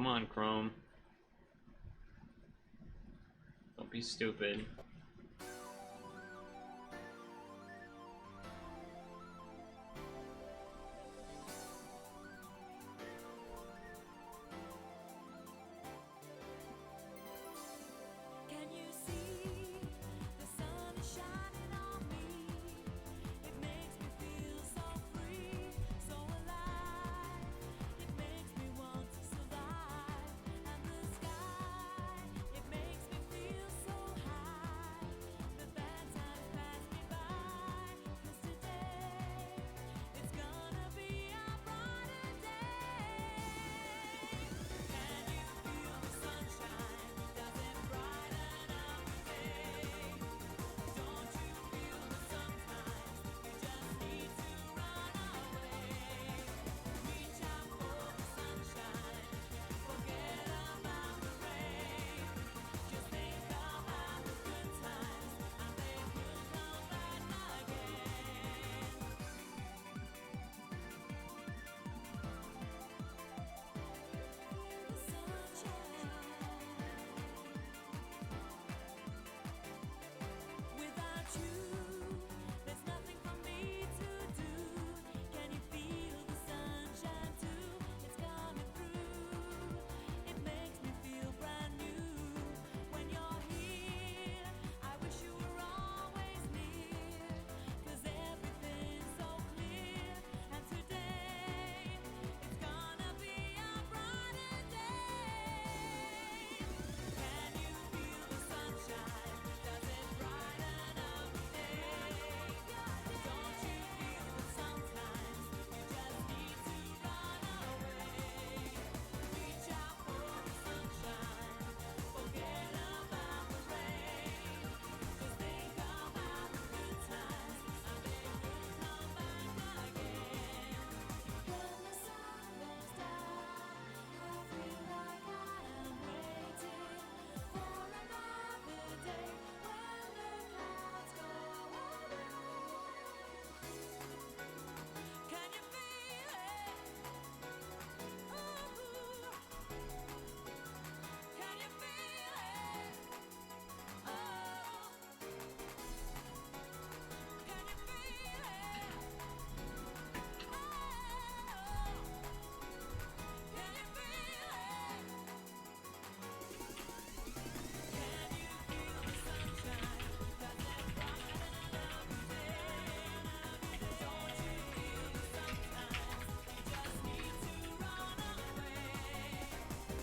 Come on, Chrome. Don't be stupid.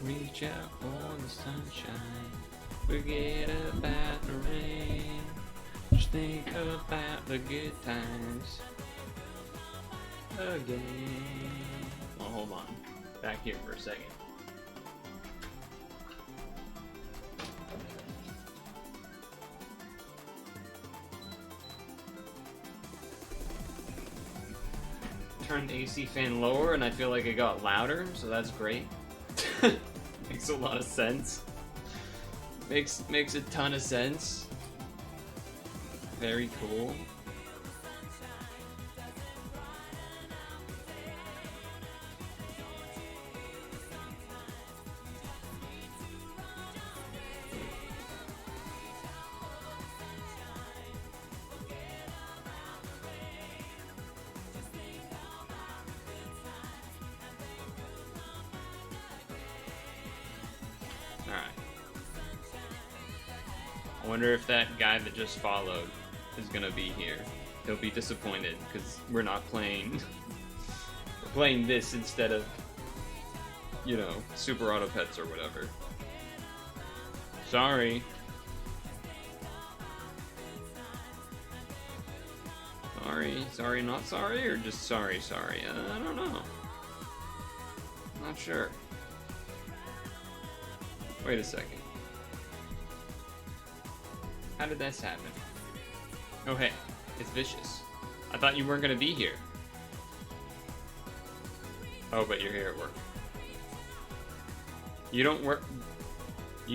Reach out for the sunshine. Forget about the rain. Just think about the good times again. Well, hold on. Back here for a second. Turned AC fan lower and I feel like it got louder, so that's great. Makes a lot of sense. Makes a ton of sense. Very cool. I wonder if that guy that just followed is gonna be here. He'll be disappointed because we're not playing. We're playing this instead of, you know, Super Auto Pets or whatever. Sorry. Sorry, not sorry, or just sorry? I don't know. Not sure. Wait a second. How did this happen? Oh hey, it's Vicious. I thought you weren't gonna be here. Oh, but you're here at work. You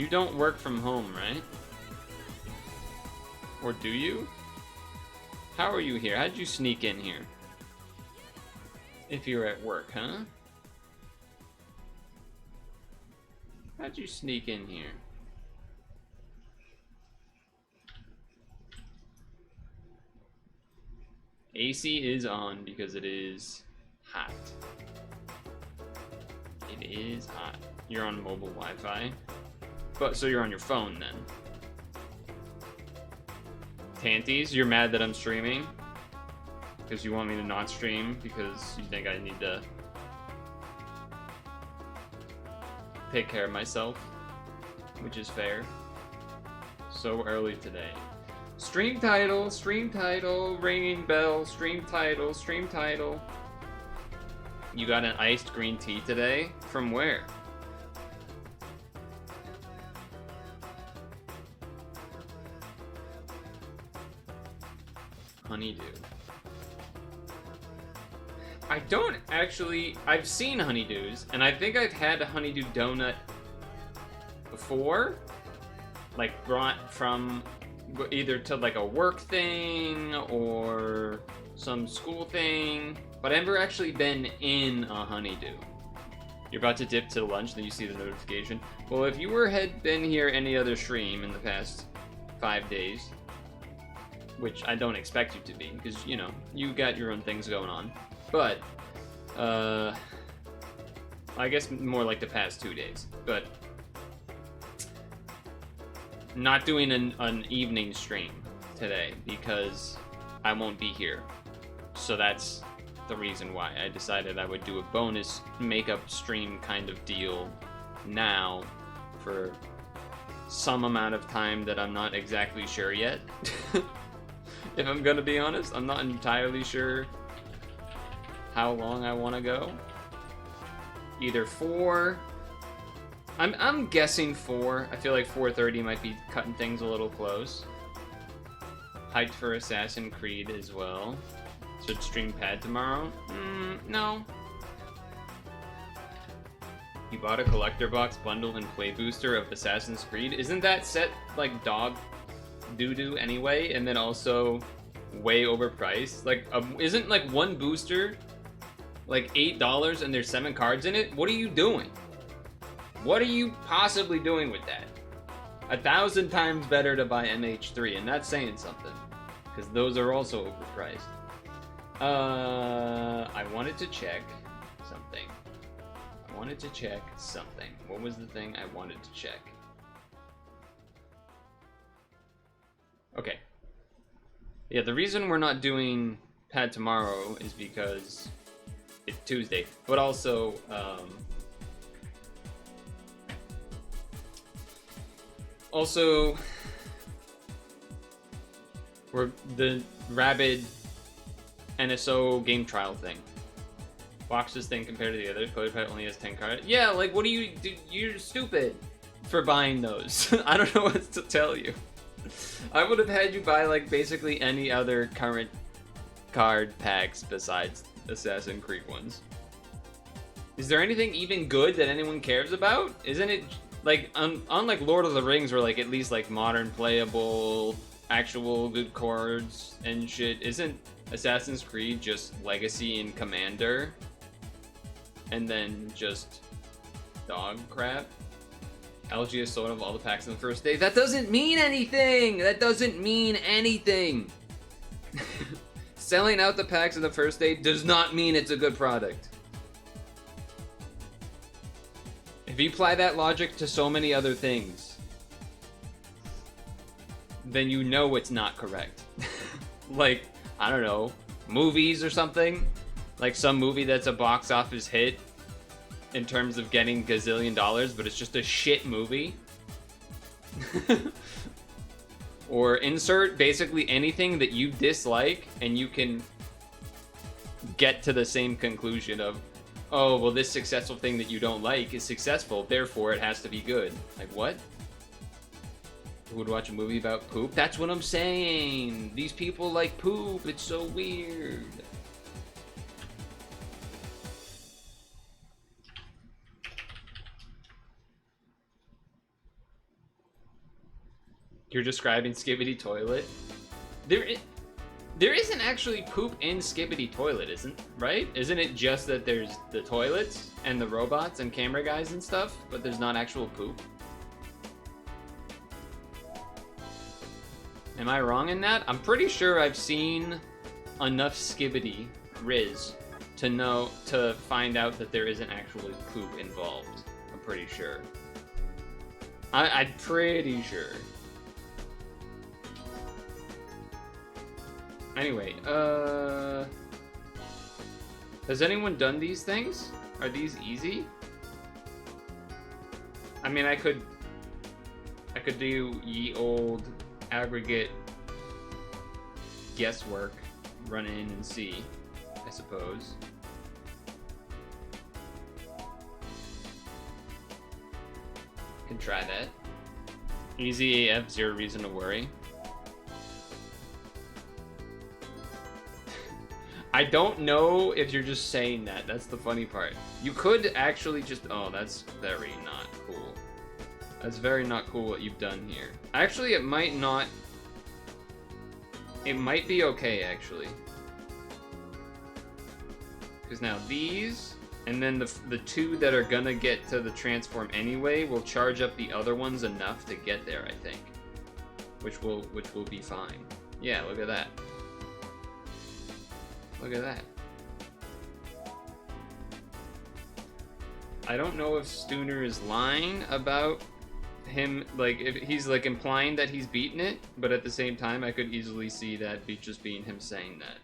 don't work from home, right? Or do you? How are you here? How'd you sneak in here? If you're at work, huh? How'd you sneak in here? AC is on because it is hot. It is hot. You're on mobile Wi-Fi. But so you're on your phone then. Tanties, you're mad that I'm streaming? Because you want me to not stream because you think I need to take care of myself, which is fair. So early today. Stream title, ringing bell, stream title. You got an iced green tea today? From where? Honeydew. I don't actually... I've seen honeydews, and I think I've had a honeydew donut before. Like, brought from either to, like, a work thing or some school thing. But I've never actually been in a honeydew. You're about to dip to lunch, then you see the notification. Well, if you had been here any other stream in the past 5 days, which I don't expect you to be, because, you know, you got your own things going on. But, I guess more like the past 2 days. But, not doing an evening stream today, because I won't be here. So that's the reason why I decided I would do a bonus makeup stream kind of deal now for some amount of time that I'm not exactly sure yet. If I'm gonna be honest, I'm not entirely sure how long I want to go. Either 4. I'm guessing 4. I feel like 4:30 might be cutting things a little close. Hyped for Assassin's Creed as well. Should stream pad tomorrow? No. You bought a collector box bundle and play booster of Assassin's Creed? Isn't that set like dog doo-doo anyway, and then also way overpriced? Like, isn't like one booster like $8 and there's 7 cards in it? What are you doing? What are you possibly doing with that? 1,000 times better to buy MH3, and that's saying something, because those are also overpriced. I wanted to check something. What was the thing I wanted to check? Okay. Yeah, the reason we're not doing pad tomorrow is because it's Tuesday, but also, we're the Rabid NSO game trial thing. Watch this thing compared to the others. Prototype only has 10 cards. Yeah, like, what do you do? You're stupid for buying those. I don't know what to tell you. I would have had you buy, like, basically any other current card packs besides Assassin's Creed ones. Is there anything even good that anyone cares about? Isn't it, like, unlike Lord of the Rings, where, like, at least, like, modern playable, actual good cards and shit, isn't Assassin's Creed just Legacy and Commander? And then just dog crap? LG is sold out of all the packs on the first day. That doesn't mean anything! That doesn't mean anything! Selling out the packs on the first day does not mean it's a good product. If you apply that logic to so many other things, then you know it's not correct. Like, I don't know, movies or something? Like some movie that's a box office hit in terms of getting gazillion dollars, but it's just a shit movie. Or insert basically anything that you dislike, and you can get to the same conclusion of, oh, well, this successful thing that you don't like is successful, therefore it has to be good. Like, what? Who would watch a movie about poop? That's what I'm saying! These people like poop, it's so weird. You're describing Skibidi Toilet? There isn't actually poop in Skibbity Toilet, right? Isn't it just that there's the toilets and the robots and camera guys and stuff, but there's not actual poop? Am I wrong in that? I'm pretty sure I've seen enough Skibbity Riz to find out that there isn't actually poop involved. I'm pretty sure. I'm pretty sure. Anyway, has anyone done these things? Are these easy? I mean, I could do ye old aggregate guesswork, run in and see, I suppose. Can try that. Easy AF, zero reason to worry. I don't know if you're just saying that. That's the funny part. You could actually just... Oh, that's very not cool. That's very not cool what you've done here. Actually, it might not... It might be okay, actually. Because now these, and then the two that are gonna get to the transform anyway, will charge up the other ones enough to get there, I think. Which will be fine. Yeah, look at that. Look at that. I don't know if Stooner is lying about him, like, if he's like implying that he's beaten it, but at the same time I could easily see that just being him saying that.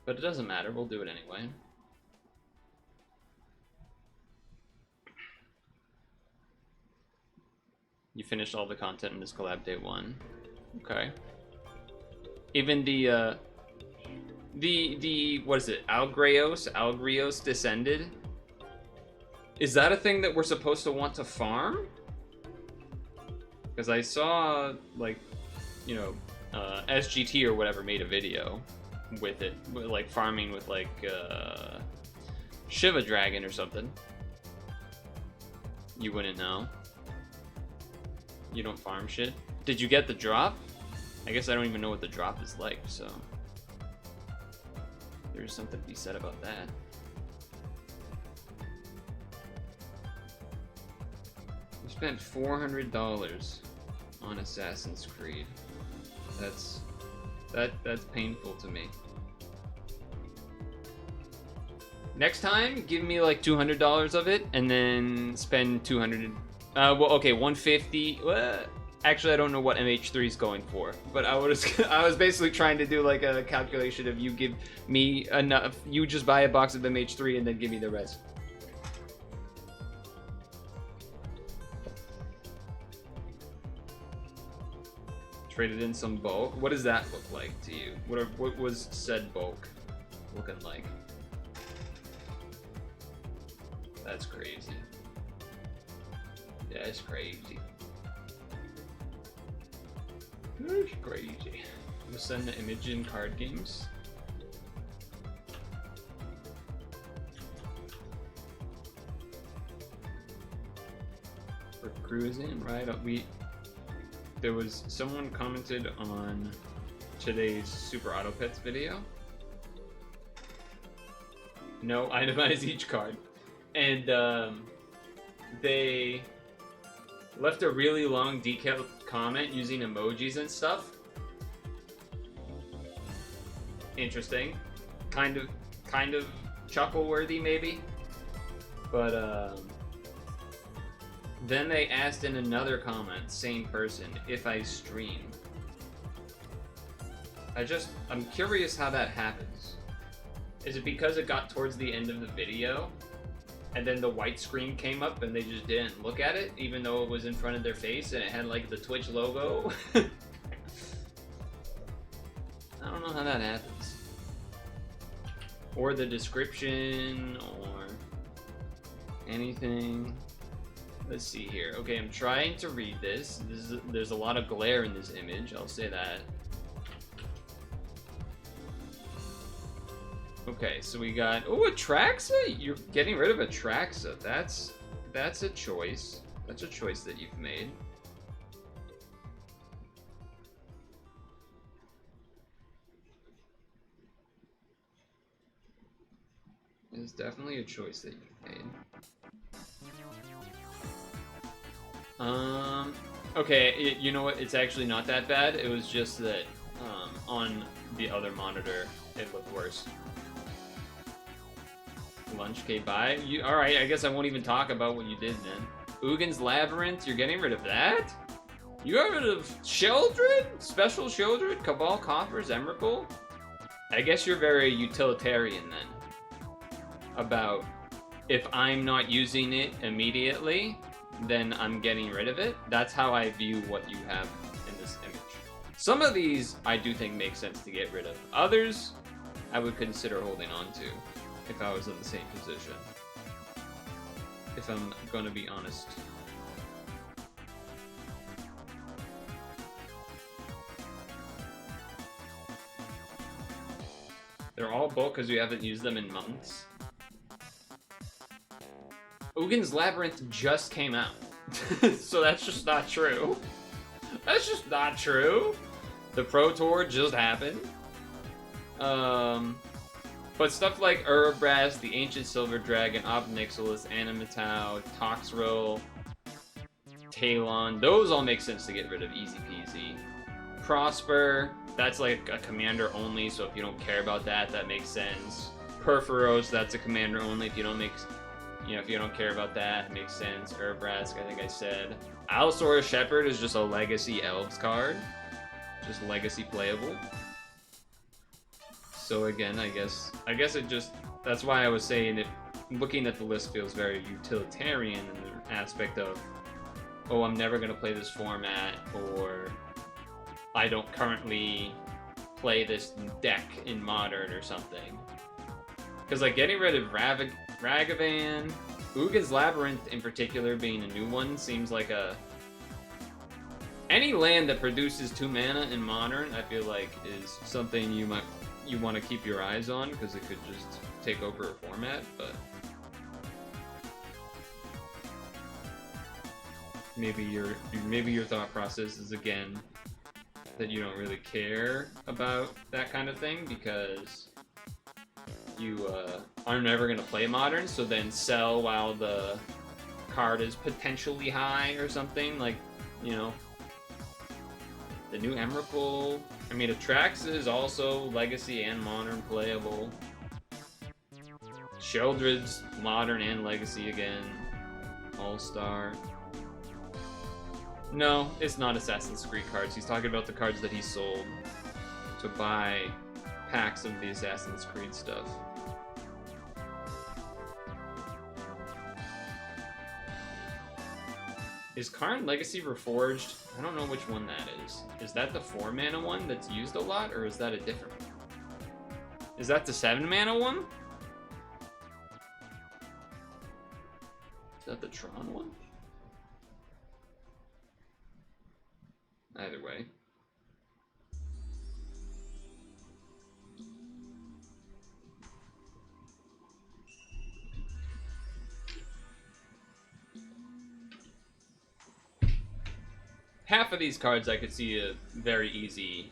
But it doesn't matter, we'll do it anyway. You finished all the content in this collab day 1. Okay. Even the what is it? Algrios Descended? Is that a thing that we're supposed to want to farm? Because I saw, like, you know, SGT or whatever made a video with it, like farming with like Shiva Dragon or something. You wouldn't know. You don't farm shit. Did you get the drop? I guess I don't even know what the drop is like, so there's something to be said about that. We spent $400 on Assassin's Creed. That's painful to me. Next time, give me like $200 of it, and then spend 200. Well, okay, 150. Actually, I don't know what MH3 is going for, but I was basically trying to do like a calculation of you give me enough, you just buy a box of MH3 and then give me the rest. Traded in some bulk. What does that look like to you? What was said bulk looking like? That's crazy. That's crazy. That's crazy. I'm gonna send the image in card games. We're cruising, right? There was someone commented on today's Super Auto Pets video. No, itemize each card. And they left a really long detailed comment using emojis and stuff. Interesting. Kind of chuckle worthy maybe. But then they asked in another comment, same person, if I stream. I'm curious how that happens. Is it because it got towards the end of the video and then the white screen came up and they just didn't look at it even though it was in front of their face and it had like the Twitch logo? I don't know how that happens. Or the description or anything. Let's see here. Okay, I'm trying to read this. There's a lot of glare in this image, I'll say that. Okay, so we got... Oh, Atraxa? You're getting rid of Atraxa. That's a choice. That's a choice that you've made. is definitely a choice that you've made. Okay, you know what? It's actually not that bad. It was just that on the other monitor, it looked worse. Lunch, okay, bye. Alright, I guess I won't even talk about what you did then. Ugin's Labyrinth, you're getting rid of that? You got rid of Sheldred? Special Sheldred? Cabal Coffers? Emrakul? I guess you're very utilitarian then. About if I'm not using it immediately, then I'm getting rid of it. That's how I view what you have in this image. Some of these I do think make sense to get rid of. Others I would consider holding on to if I was in the same position. If I'm gonna be honest. They're all bulk because you haven't used them in months. Ugin's Labyrinth just came out. So that's just not true. That's just not true. The Pro Tour just happened. But stuff like Urbrass, the Ancient Silver Dragon, Obnixilis, Animatau, Toxrill, Talon, those all make sense to get rid of, easy peasy. Prosper, that's like a commander only, so if you don't care about that, that makes sense. Perforos, that's a commander only, if you don't if you don't care about that, it makes sense. Urbrask, I think I said. Allosaurus Shepherd is just a legacy elves card. Just legacy playable. So again, I guess it just, that's why I was saying that looking at the list feels very utilitarian in the aspect of, oh, I'm never gonna play this format, or I don't currently play this deck in Modern or something. Because like getting rid of Ragavan, Ugin's Labyrinth in particular being a new one seems like a... Any land that produces 2 mana in Modern, I feel like is something you want to keep your eyes on, because it could just take over a format, but maybe your thought process is again that you don't really care about that kind of thing because you are never going to play Modern, so then sell while the card is potentially high or something, like, you know, the new Emrakul. I mean, Atrax is also Legacy and Modern playable. Sheldred's Modern and Legacy again. All-Star. No, it's not Assassin's Creed cards. He's talking about the cards that he sold to buy packs of the Assassin's Creed stuff. Is Karn Legacy Reforged? I don't know which one that is. Is that the 4 mana one that's used a lot, or is that a different one? Is that the 7 mana one? Is that the Tron one? Either way. Half of these cards I could see a very easy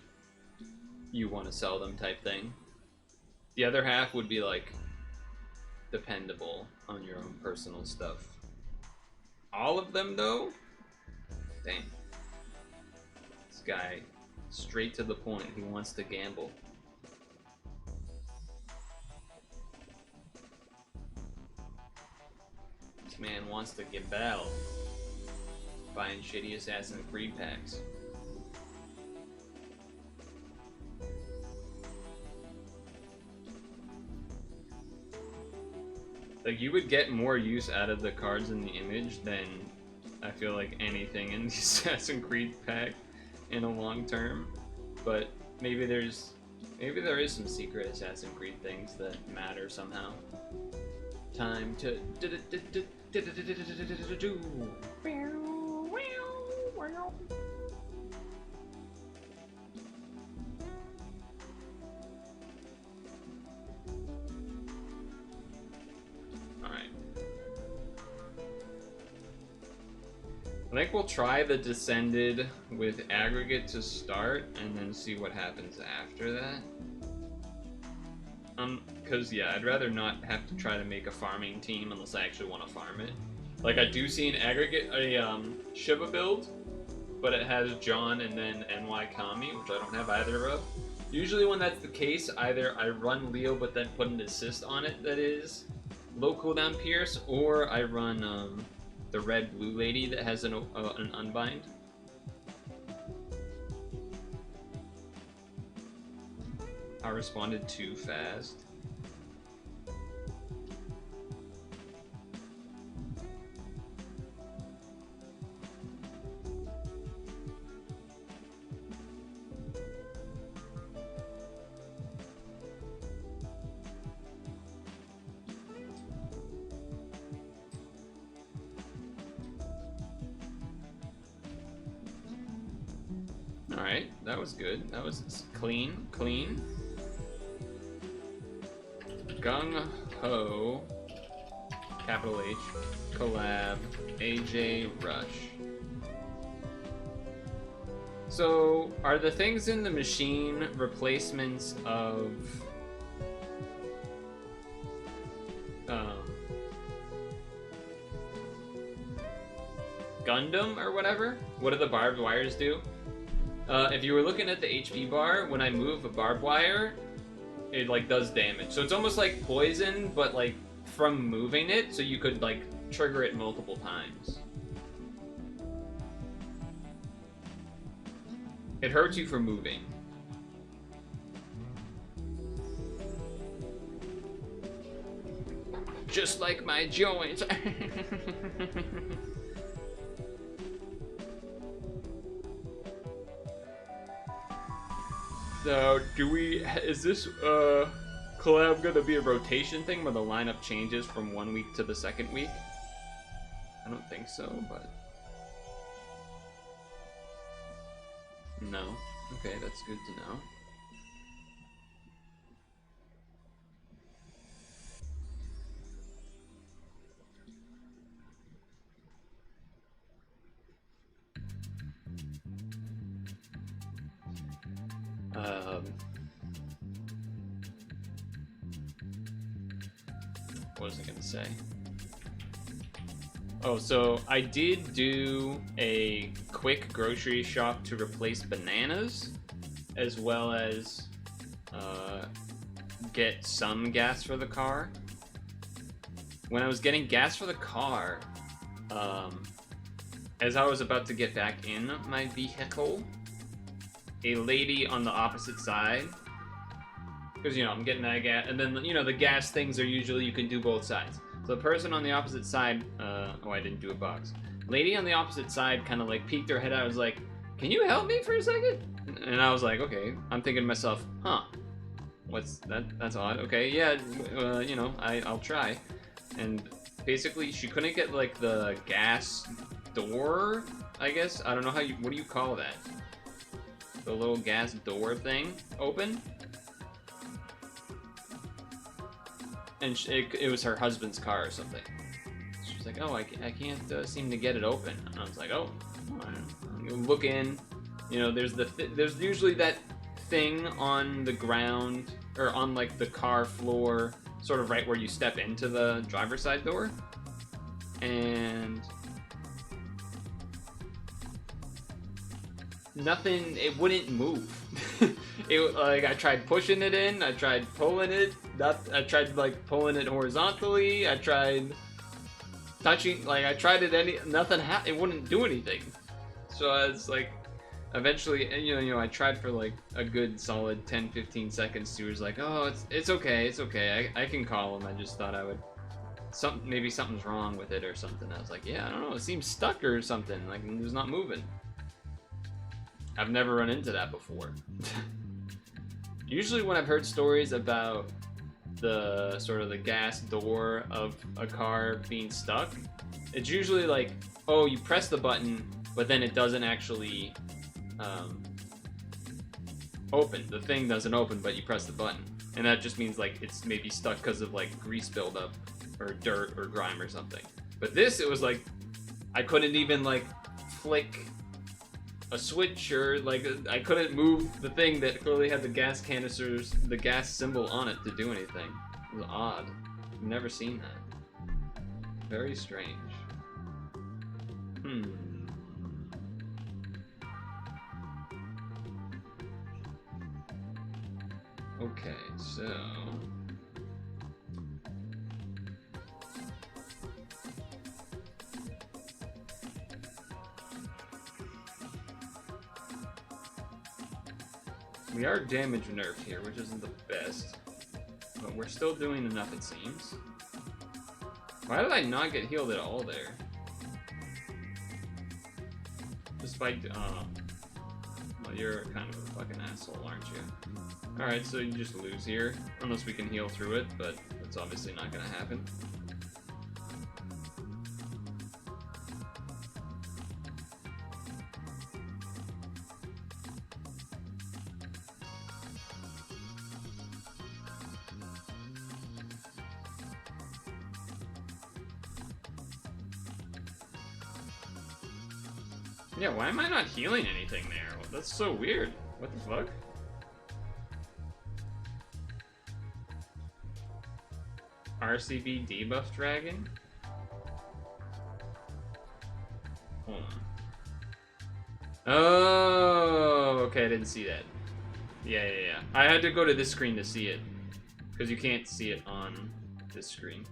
you want to sell them type thing. The other half would be like dependable on your own personal stuff. All of them though? Dang. This guy, straight to the point, he wants to gamble. This man wants to get battled. Buying shitty Assassin's Creed packs. Like, you would get more use out of the cards in the image than I feel like anything in the Assassin's Creed pack in a long term. But maybe there is some secret Assassin's Creed things that matter somehow. Time to do. Alright. I think we'll try the Descended with Aggregate to start, and then see what happens after that. because yeah, I'd rather not have to try to make a farming team unless I actually want to farm it. Like I do see an aggregate, Shiva build, but it has John and then NY Kami, which I don't have either of. Usually when that's the case, either I run Leo but then put an assist on it that is low cooldown Pierce, or I run the red blue lady that has an unbind. I responded too fast. Alright, that was good. That was clean, clean. GungHo, capital H, Collab, AJ Rush. So, are the things in the machine replacements of Gundam or whatever? What do the barbed wires do? If you were looking at the HP bar, when I move a barbed wire, it like does damage. So it's almost like poison, but like from moving it, so you could like trigger it multiple times. It hurts you for moving. Just like my joints. So, is this collab gonna be a rotation thing where the lineup changes from one week to the second week? I don't think so, but... No. Okay, that's good to know. What was I gonna say? Oh, so I did do a quick grocery shop to replace bananas, as well as get some gas for the car. When I was getting gas for the car, as I was about to get back in my vehicle, a lady on the opposite side, because, you know, I'm getting that gas, and then, you know, the gas things are usually you can do both sides. So the person on the opposite side, oh, I didn't do a box. Lady on the opposite side kind of like peeked her head out. I was like, can you help me for a second? And I was like, okay. I'm thinking to myself, huh, what's that? That's odd. Okay, yeah, you know, I'll try. And basically she couldn't get like the gas door, I guess. I don't know what do you call that? The little gas door thing open. And it was her husband's car or something. She was like, oh, I can't seem to get it open. And I was like, oh, you look in, you know, there's usually that thing on the ground, or on like the car floor, sort of right where you step into the driver's side door. And nothing, it wouldn't move. Like, I tried pushing it in, I tried pulling it, I tried like pulling it horizontally, I tried touching, like I tried it, nothing it wouldn't do anything. So I was like, eventually, you know, I tried for like a good solid 10-15 seconds. She was like, oh, it's okay, I can call him. I just thought I would, maybe something's wrong with it or something. I was like, yeah, I don't know, it seems stuck or something, like it's not moving. I've never run into that before. Usually when I've heard stories about the sort of the gas door of a car being stuck, it's usually like, oh, you press the button, but then it doesn't actually open. The thing doesn't open, but you press the button. And that just means like it's maybe stuck because of like grease buildup or dirt or grime or something. But this, it was like, I couldn't even like flick a switch, or like I couldn't move the thing that clearly had the gas canisters, the gas symbol on it to do anything. It was odd. I've never seen that. Very strange. Okay, so... we are damage nerfed here, which isn't the best. But we're still doing enough, it seems. Why did I not get healed at all there? Despite, well, you're kind of a fucking asshole, aren't you? Alright, so you just lose here, unless we can heal through it, but that's obviously not gonna happen. Yeah, why am I not healing anything there? That's so weird. What the fuck? RCB debuff dragon? Hold on. Oh, okay, I didn't see that. Yeah. I had to go to this screen to see it. Because you can't see it on this screen.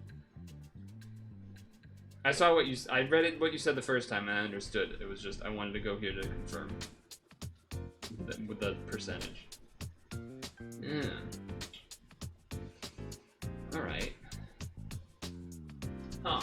I saw what you... I read it, what you said the first time, and I understood. It was just, I wanted to go here to confirm. With the percentage. Yeah. Alright. Huh.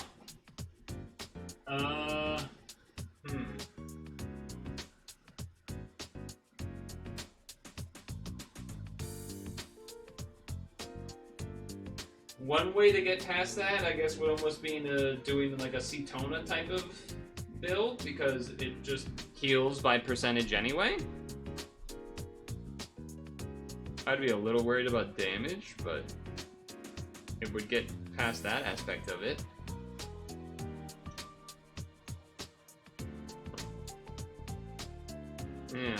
One way to get past that, I guess, would almost be doing like a Cetona type of build, because it just heals by percentage anyway. I'd be a little worried about damage, but it would get past that aspect of it. Yeah.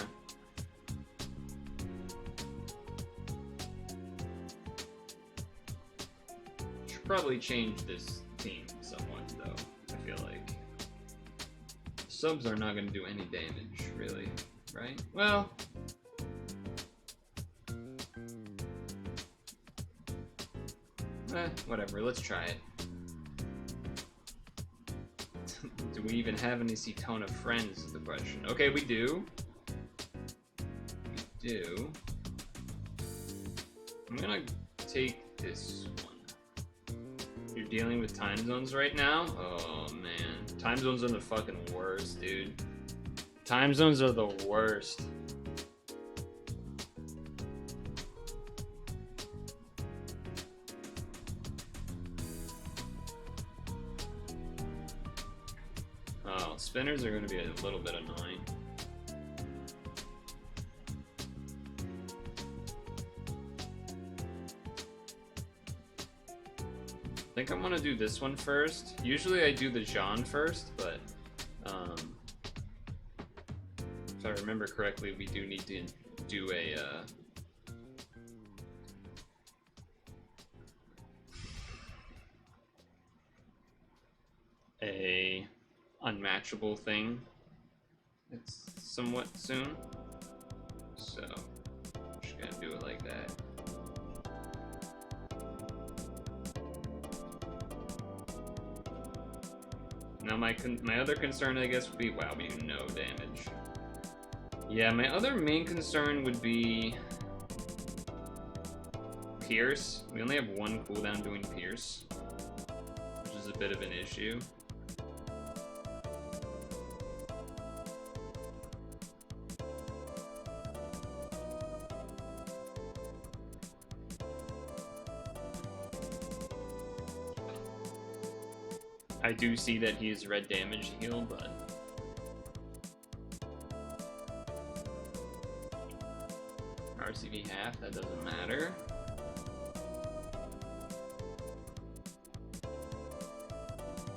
Should probably change this team somewhat, though, I feel like. Subs are not going to do any damage, really, right? Well... whatever, let's try it. Do we even have any Cetona friends is the question. Okay, we do. We do. I'm gonna take this one. You're dealing with time zones right now? Oh man. Time zones are the fucking worst, dude. Time zones are the worst. Spinners are going to be a little bit annoying. I think I'm going to do this one first. Usually I do the GHAJ first, but if I remember correctly, we do need to do a unmatchable thing. It's somewhat soon, so I'm just gonna do it like that. Now my other concern, I guess, would be, wow, we do no damage. Yeah, my other main concern would be Pierce. We only have one cooldown doing Pierce, which is a bit of an issue. I do see that he is red damage heal, but RCV half, that doesn't matter.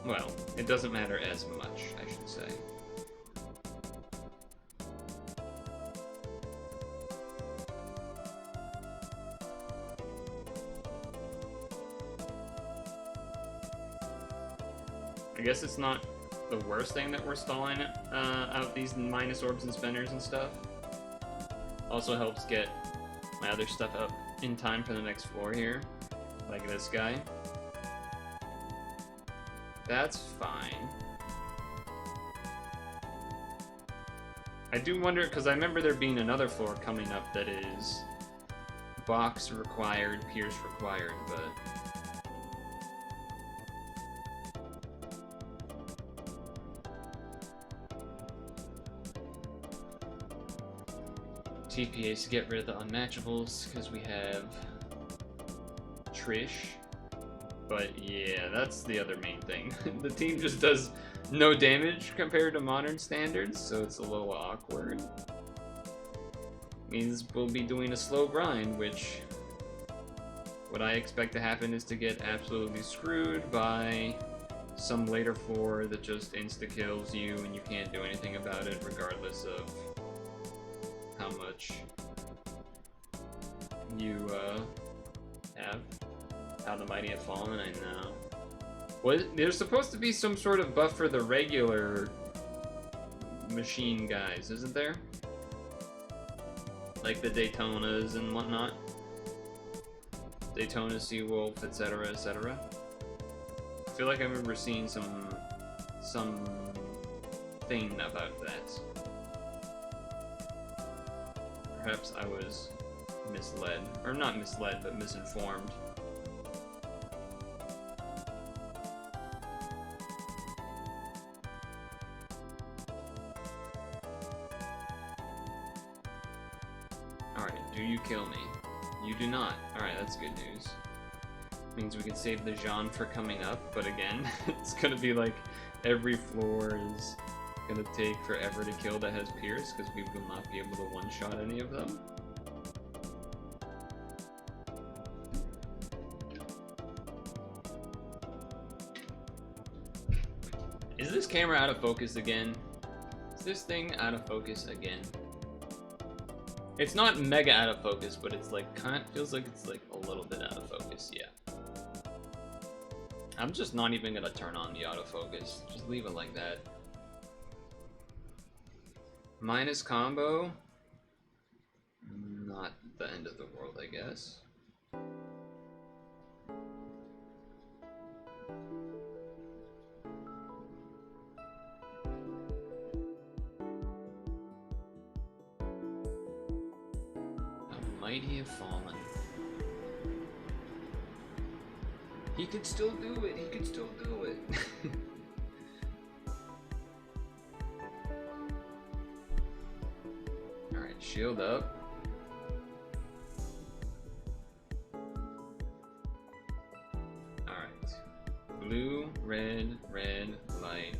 Well, it doesn't matter as much, I should say. I guess it's not the worst thing that we're stalling out these minus orbs and spinners and stuff. Also helps get my other stuff up in time for the next floor here, like this guy. That's fine. I do wonder, because I remember there being another floor coming up that is box required, pierce required, but... TPAs to get rid of the unmatchables, because we have Trish. But yeah, that's the other main thing. The team just does no damage compared to modern standards, so it's a little awkward. Means we'll be doing a slow grind, which what I expect to happen is to get absolutely screwed by some later floor that just insta-kills you and you can't do anything about it regardless of how much you have. How the mighty have fallen, I know. There's supposed to be some sort of buff for the regular machine guys, isn't there? Like the Daytonas and whatnot. Daytona, Seawolf, etc., etc. I feel like I remember seeing some thing about that. Perhaps I was misled. Or not misled, but misinformed. Alright, do you kill me? You do not. Alright, that's good news. Means we can save the Jean for coming up, but again, it's gonna be like every floor is gonna take forever to kill that has Pierce, because we will not be able to one-shot any of them. Is this camera out of focus again? Is this thing out of focus again? It's not mega out of focus, but it's like feels like it's like a little bit out of focus, yeah. I'm just not even gonna turn on the autofocus. Just leave it like that. Minus combo. Not the end of the world, I guess. Mighty have fallen. He could still do it. He could still do it. Alright, shield up. Alright. Blue, red, red, light.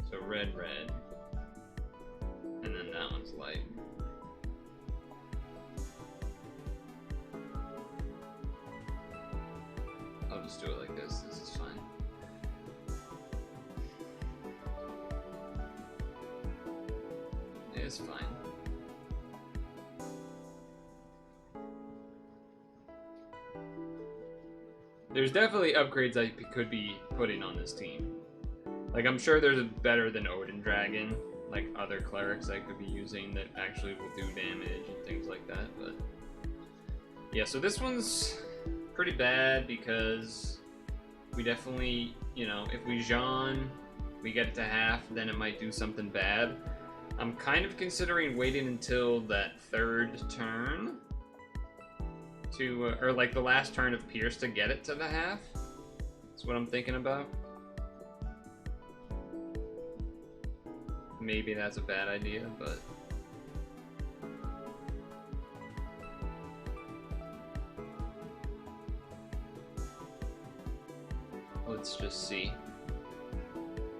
So red, red. And then that one's light. I'll just do it like this. This is fine. It's fine. There's definitely upgrades I could be putting on this team. Like, I'm sure there's a better than Odin Dragon, like other clerics I could be using that actually will do damage and things like that, but yeah, so this one's pretty bad because we definitely, you know, if we Jean, we get it to half, then it might do something bad. I'm kind of considering waiting until that third turn to, or like the last turn of Pierce to get it to the half. That's what I'm thinking about. Maybe that's a bad idea, but let's just see.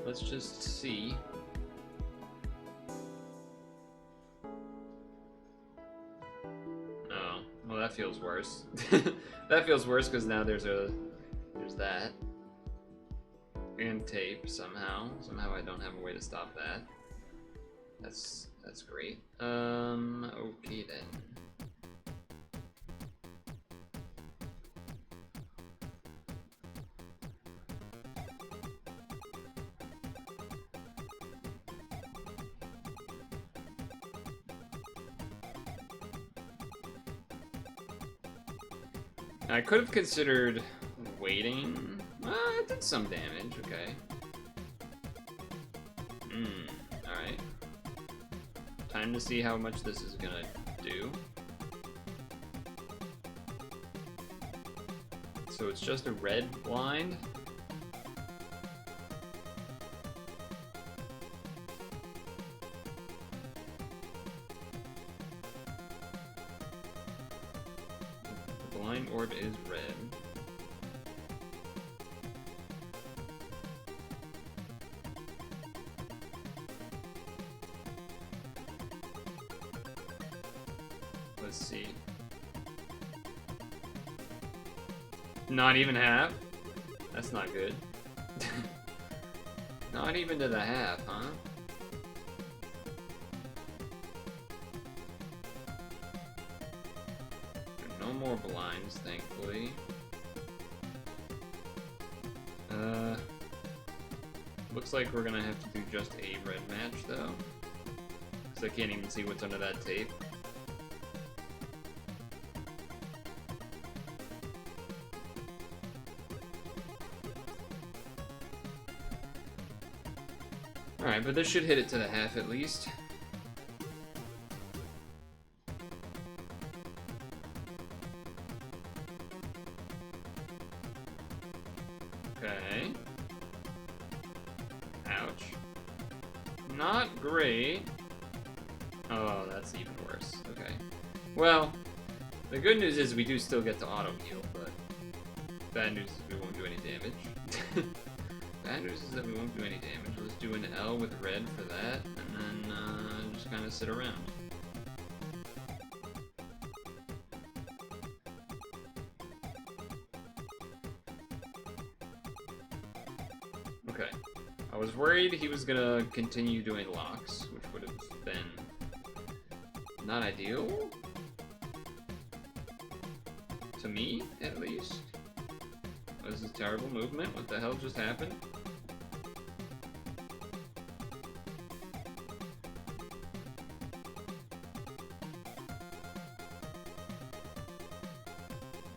Let's just see. Oh, well, that feels worse. That feels worse because now there's that. And tape somehow. Somehow I don't have a way to stop that. That's great. Okay then. I could have considered waiting. It did some damage, okay. Alright. Time to see how much this is gonna do. So it's just a red blind. The blind orb is red. Let's see. Not even half? That's not good. Not even to the half, huh? No more blinds, thankfully. Looks like we're gonna have to do just a red match, though. Because I can't even see what's under that tape. Alright, but this should hit it to the half at least. Okay. Ouch. Not great. Oh, that's even worse. Okay. Well, the good news is we do still get to auto heal, but bad news is we won't do any damage. Bad news is that we won't do any damage. Let's do an L with red for that, and then just kind of sit around. Okay. I was worried he was gonna continue doing locks, which would have been not ideal. To me, at least. This is terrible movement. What the hell just happened?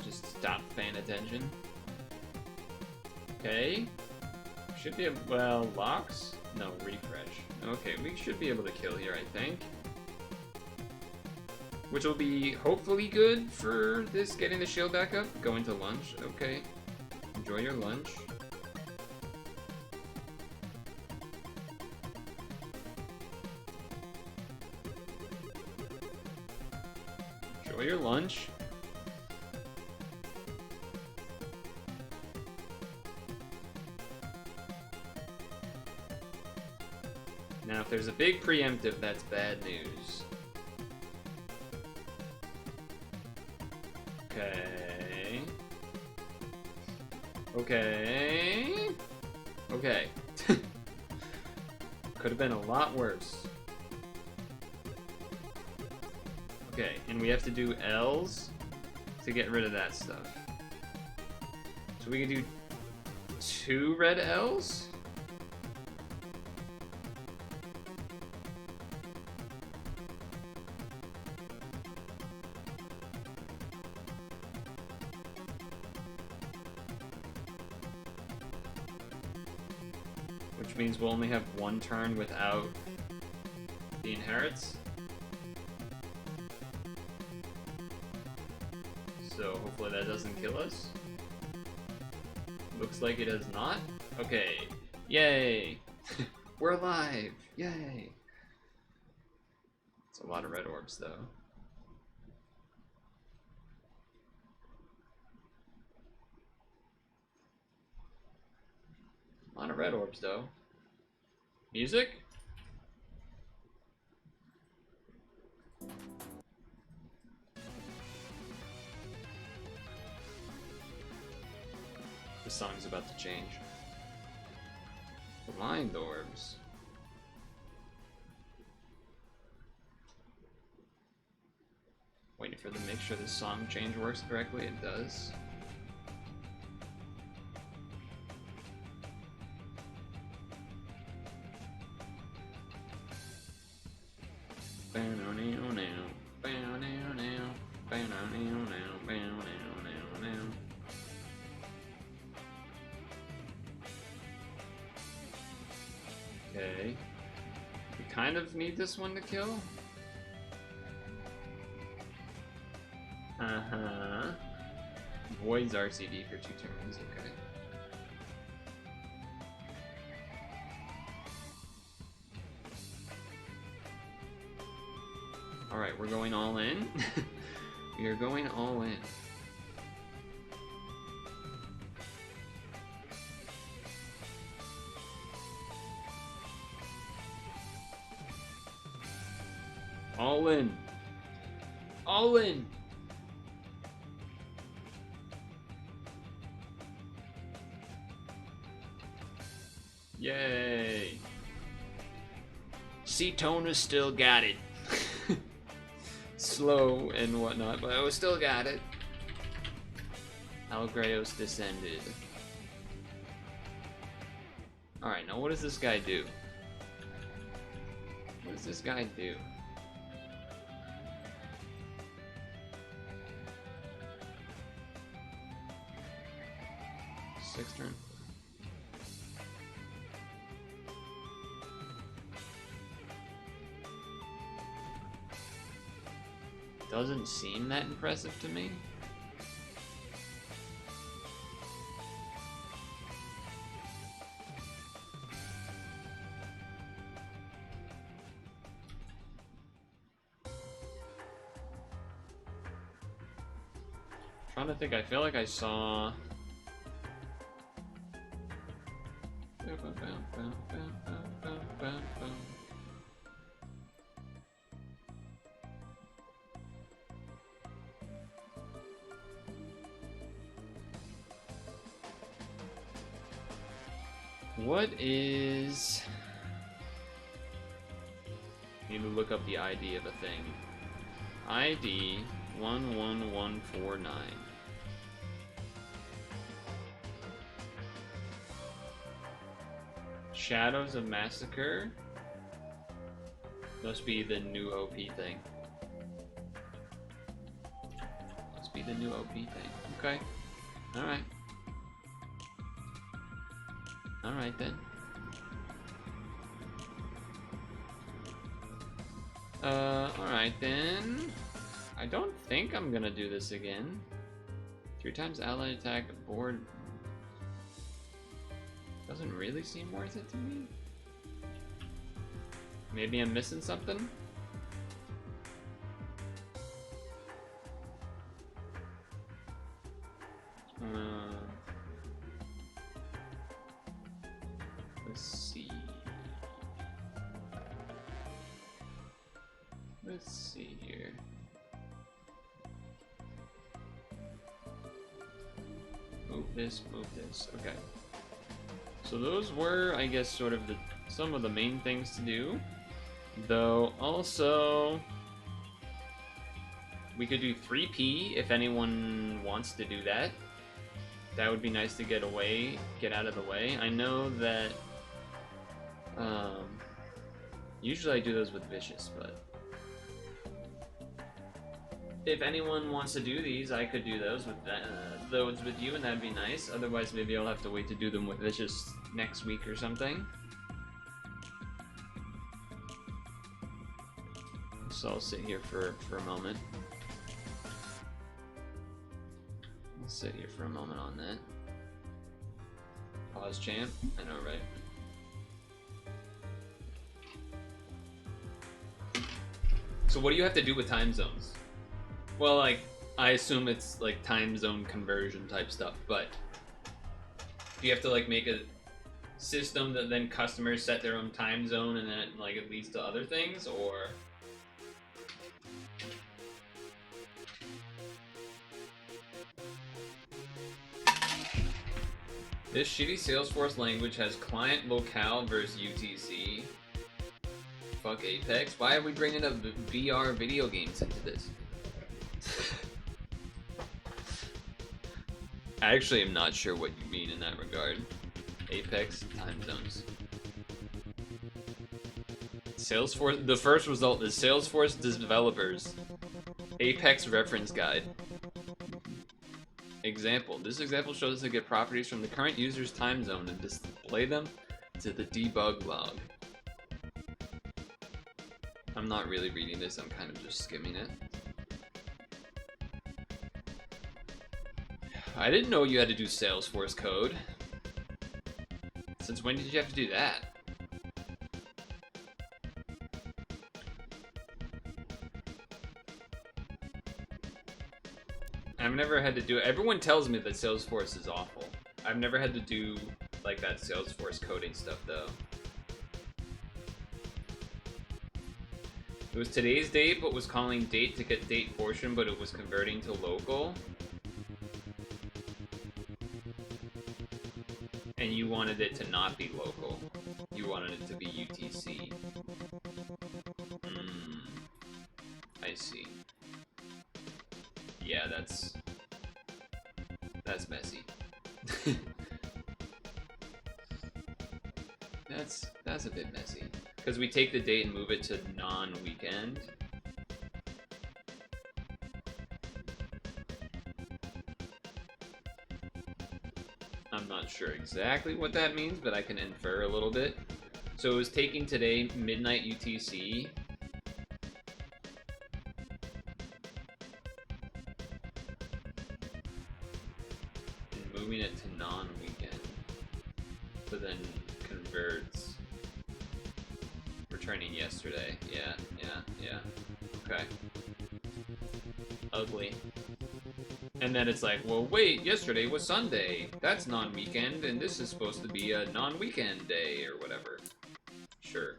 Just stop paying attention. Okay. Should be able, well, locks? No, refresh. Okay, we should be able to kill here, I think. Which will be hopefully good for this getting the shield back up. Going to lunch, okay. Enjoy your lunch. Enjoy your lunch. Now, if there's a big preemptive, that's bad news. Okay. Okay. Okay. Could have been a lot worse. Okay, and we have to do L's to get rid of that stuff. So we can do 2 red L's? Which means we'll only have 1 turn without the inherits. So hopefully that doesn't kill us. Looks like it has not. Okay. Yay! We're alive! Yay! It's a lot of red orbs though. A lot of red orbs though. Music? The song's about to change. Blind orbs. Waiting for them to make sure the song change works correctly. It does. Okay. We kind of need this one to kill. Uh-huh. Voids RCD for 2 turns, okay. Alright, we're going all in. We are going all in. All in. All in. Yay. Cetona still got it. Slow and whatnot, but I still got it. Algreos descended. Alright, now what does this guy do? What does this guy do? Sixth turn. Doesn't seem that impressive to me. Trying to think, I feel like I saw... What is... Need to look up the ID of a thing. ID 11149. Shadows of Massacre. Must be the new OP thing. Must be the new OP thing. Okay. Alright. Alright then. Alright then. I don't think I'm gonna do this again. 3 times allied attack board. Doesn't really seem worth it to me. Maybe I'm missing something? Let's see. Let's see here. Move this, move this. Okay. So those were, I guess, sort of some of the main things to do. Though, also, we could do 3P if anyone wants to do that. That would be nice to get out of the way. I know that usually I do those with Vicious, but if anyone wants to do these, I could do those with you, and that'd be nice. Otherwise, maybe I'll have to wait to do them with Vicious next week or something. So I'll sit here for a moment. I'll sit here for a moment on that. Pause champ. I know, right? So what do you have to do with time zones? Well, like, I assume it's like time zone conversion type stuff, but do you have to like make a system that then customers set their own time zone and then like it leads to other things, or? This shitty Salesforce language has client locale versus UTC. Fuck Apex. Why are we bringing up VR video games into this? I actually am not sure what you mean in that regard. Apex time zones. Salesforce. The first result is Salesforce developers. Apex reference guide. Example. This example shows us to get properties from the current user's time zone and display them to the debug log. I'm not really reading this, I'm kind of just skimming it. I didn't know you had to do Salesforce code. Since when did you have to do that? I've never had to do it. Everyone tells me that Salesforce is awful. I've never had to do like that Salesforce coding stuff though. It was today's date, but was calling date to get date portion, but it was converting to local. And you wanted it to not be local. You wanted it to be UTC. I see. Yeah, that's messy. That's a bit messy. Because we take the date and move it to non-weekend. I'm not sure exactly what that means, but I can infer a little bit. So it was taking today midnight UTC. And moving it to non-weekend. But then converts. Returning yesterday. Yeah. Okay. Ugly. And then it's like, well, wait, yesterday was Sunday. That's non-weekend, and this is supposed to be a non-weekend day, or whatever. Sure.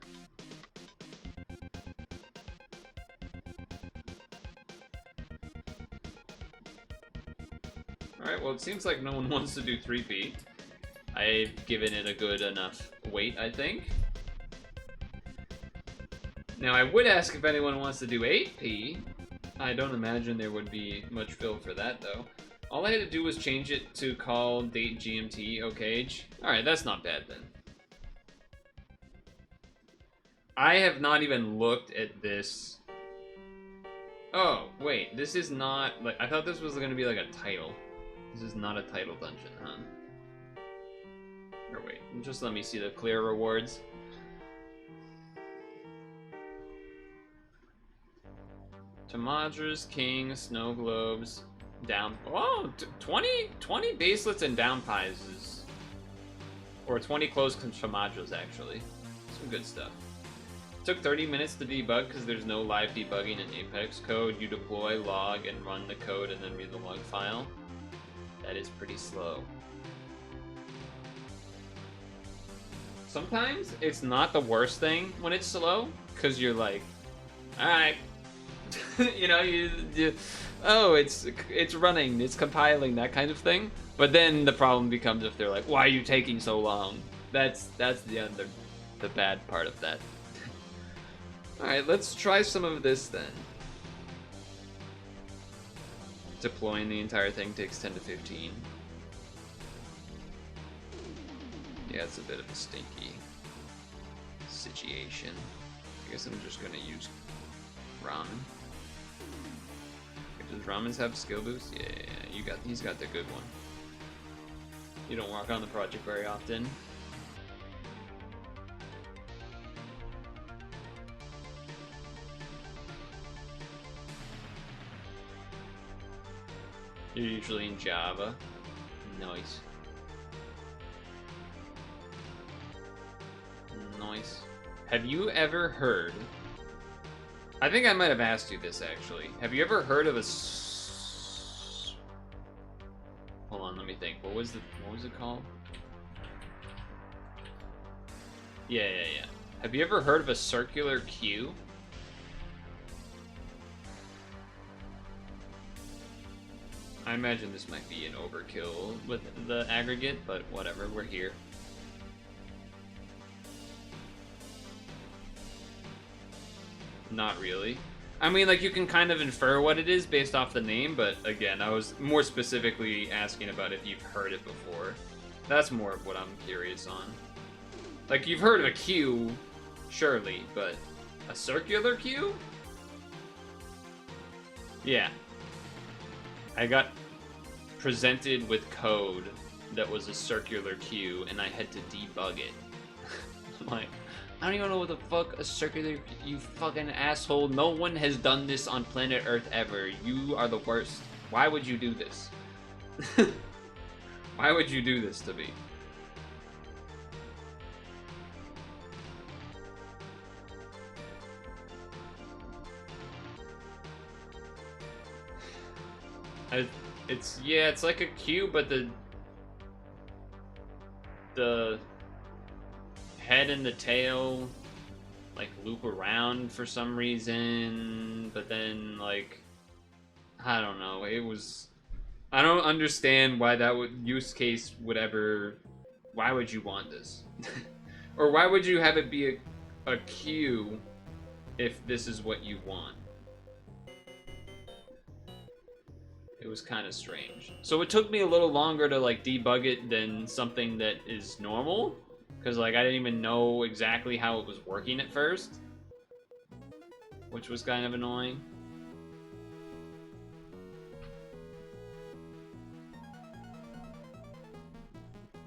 Alright, well, it seems like no one wants to do 3P. I've given it a good enough weight, I think. Now, I would ask if anyone wants to do 8P. I don't imagine there would be much fill for that, though. All I had to do was change it to call date GMT, okay. Alright, that's not bad, then. I have not even looked at this. Oh, wait, this is not, like, I thought this was going to be like a title. This is not a title dungeon, huh? Or wait, just let me see the clear rewards. Tamadras, King, Snow Globes, down. Oh, 20 baselets and down prizes. Or 20 closed Tamadras, actually. Some good stuff. Took 30 minutes to debug because there's no live debugging in Apex code. You deploy, log, and run the code and then read the log file. That is pretty slow. Sometimes it's not the worst thing when it's slow because you're like, alright. You know, oh, it's running, it's compiling, that kind of thing. But then the problem becomes if they're like, why are you taking so long? That's the bad part of that. Alright, let's try some of this then. Deploying the entire thing takes 10 to 15. Yeah, it's a bit of a stinky situation. I guess I'm just gonna use ramen. Does ramens have skill boost? Yeah, he's got the good one. You don't work on the project very often. You're usually in Java. Nice. Nice. Have you ever heard... I think I might have asked you this, actually. Have you ever heard of a... Hold on, let me think. What was it called? Yeah. Have you ever heard of a circular queue? I imagine this might be an overkill with the aggregate, but whatever, we're here. Not really. I mean, like, you can kind of infer what it is based off the name, but again, I was more specifically asking about if you've heard it before. That's more of what I'm curious on. Like, you've heard of a queue, surely, but a circular queue? Yeah. I got presented with code that was a circular queue, and I had to debug it. Like, I don't even know what the fuck a circular, you fucking asshole. No one has done this on planet Earth ever. You are the worst. Why would you do this? Why would you do this to me? It's like a cube, but the head and the tail like loop around for some reason, but then like I don't know. I don't understand why that use case would ever. Why would you want this? Or why would you have it be a queue if this is what you want? It was kind of strange. So it took me a little longer to like debug it than something that is normal, because like I didn't even know exactly how it was working at first, which was kind of annoying.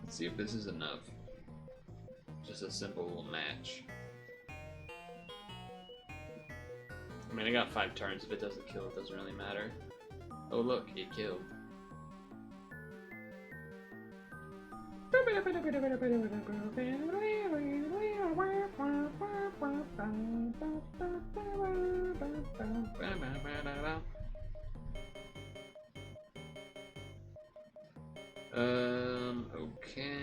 Let's see if this is enough. Just a simple little match. I mean, I got 5 turns. If it doesn't kill, it doesn't really matter. Oh look, it killed. Okay.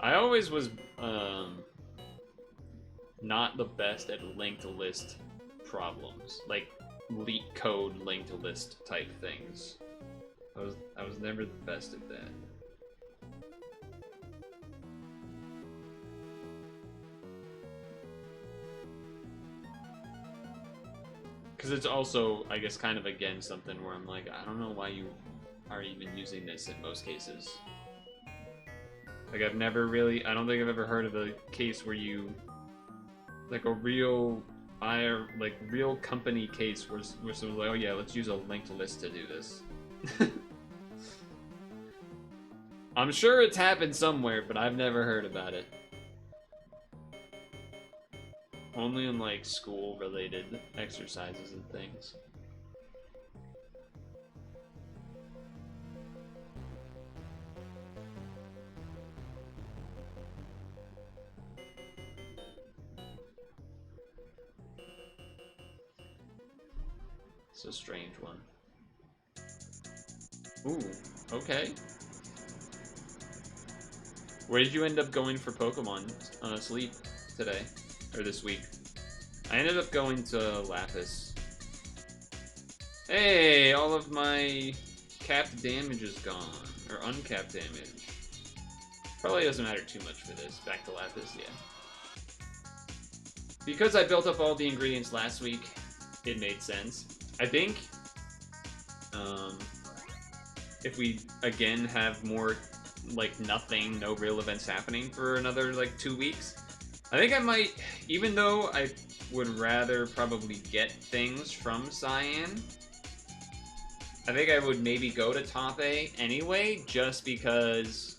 I always was, not the best at linked list problems, like leak code linked list type things. I was never the best at that. Because it's also, I guess, kind of again something where I'm like, I don't know why you are even using this in most cases. Like I've never really, I don't think I've ever heard of a case where you, like a real buyer, like real company case where someone's like, oh yeah, let's use a linked list to do this. I'm sure it's happened somewhere, but I've never heard about it. Only in like school related exercises and things. It's a strange one. Ooh, okay. Where did you end up going for Pokemon Sleep today? Or this week? I ended up going to Lapis. Hey, all of my capped damage is gone. Or uncapped damage. Probably doesn't matter too much for this. Back to Lapis, yeah. Because I built up all the ingredients last week, it made sense. I think if we again have more like nothing, no real events happening for another like 2 weeks, I think I might, even though I would rather probably get things from Cyan, I think I would maybe go to top A anyway, just because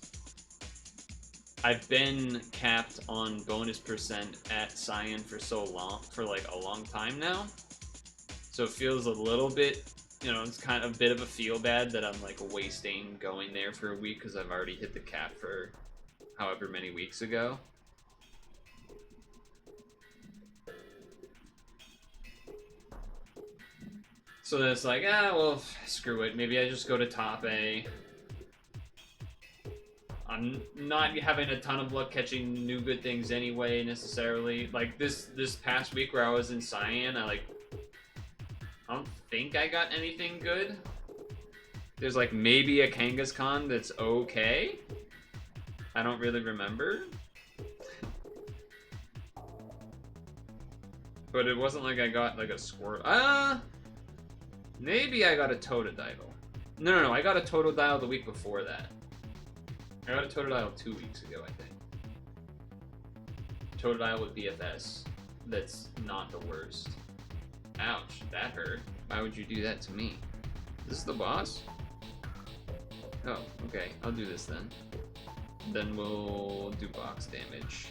I've been capped on bonus percent at Cyan for so long, for like a long time now. So it feels a little bit, you know, it's kind of a bit of a feel bad that I'm like wasting going there for a week because I've already hit the cap for however many weeks ago. So then it's like, well, screw it. Maybe I just go to top A. I'm not having a ton of luck catching new good things anyway, necessarily. Like this past week where I was in Cyan, I don't think I got anything good. There's like maybe a Kangaskhan that's okay. I don't really remember. But it wasn't like I got like a Squirtle. Maybe I got a Totodile. No, I got a Totodile the week before that. I got a Totodile 2 weeks ago, I think. Totodile with BFS. That's not the worst. Ouch, that hurt. Why would you do that to me? Is this the boss? Oh, okay. I'll do this then. Then we'll do box damage.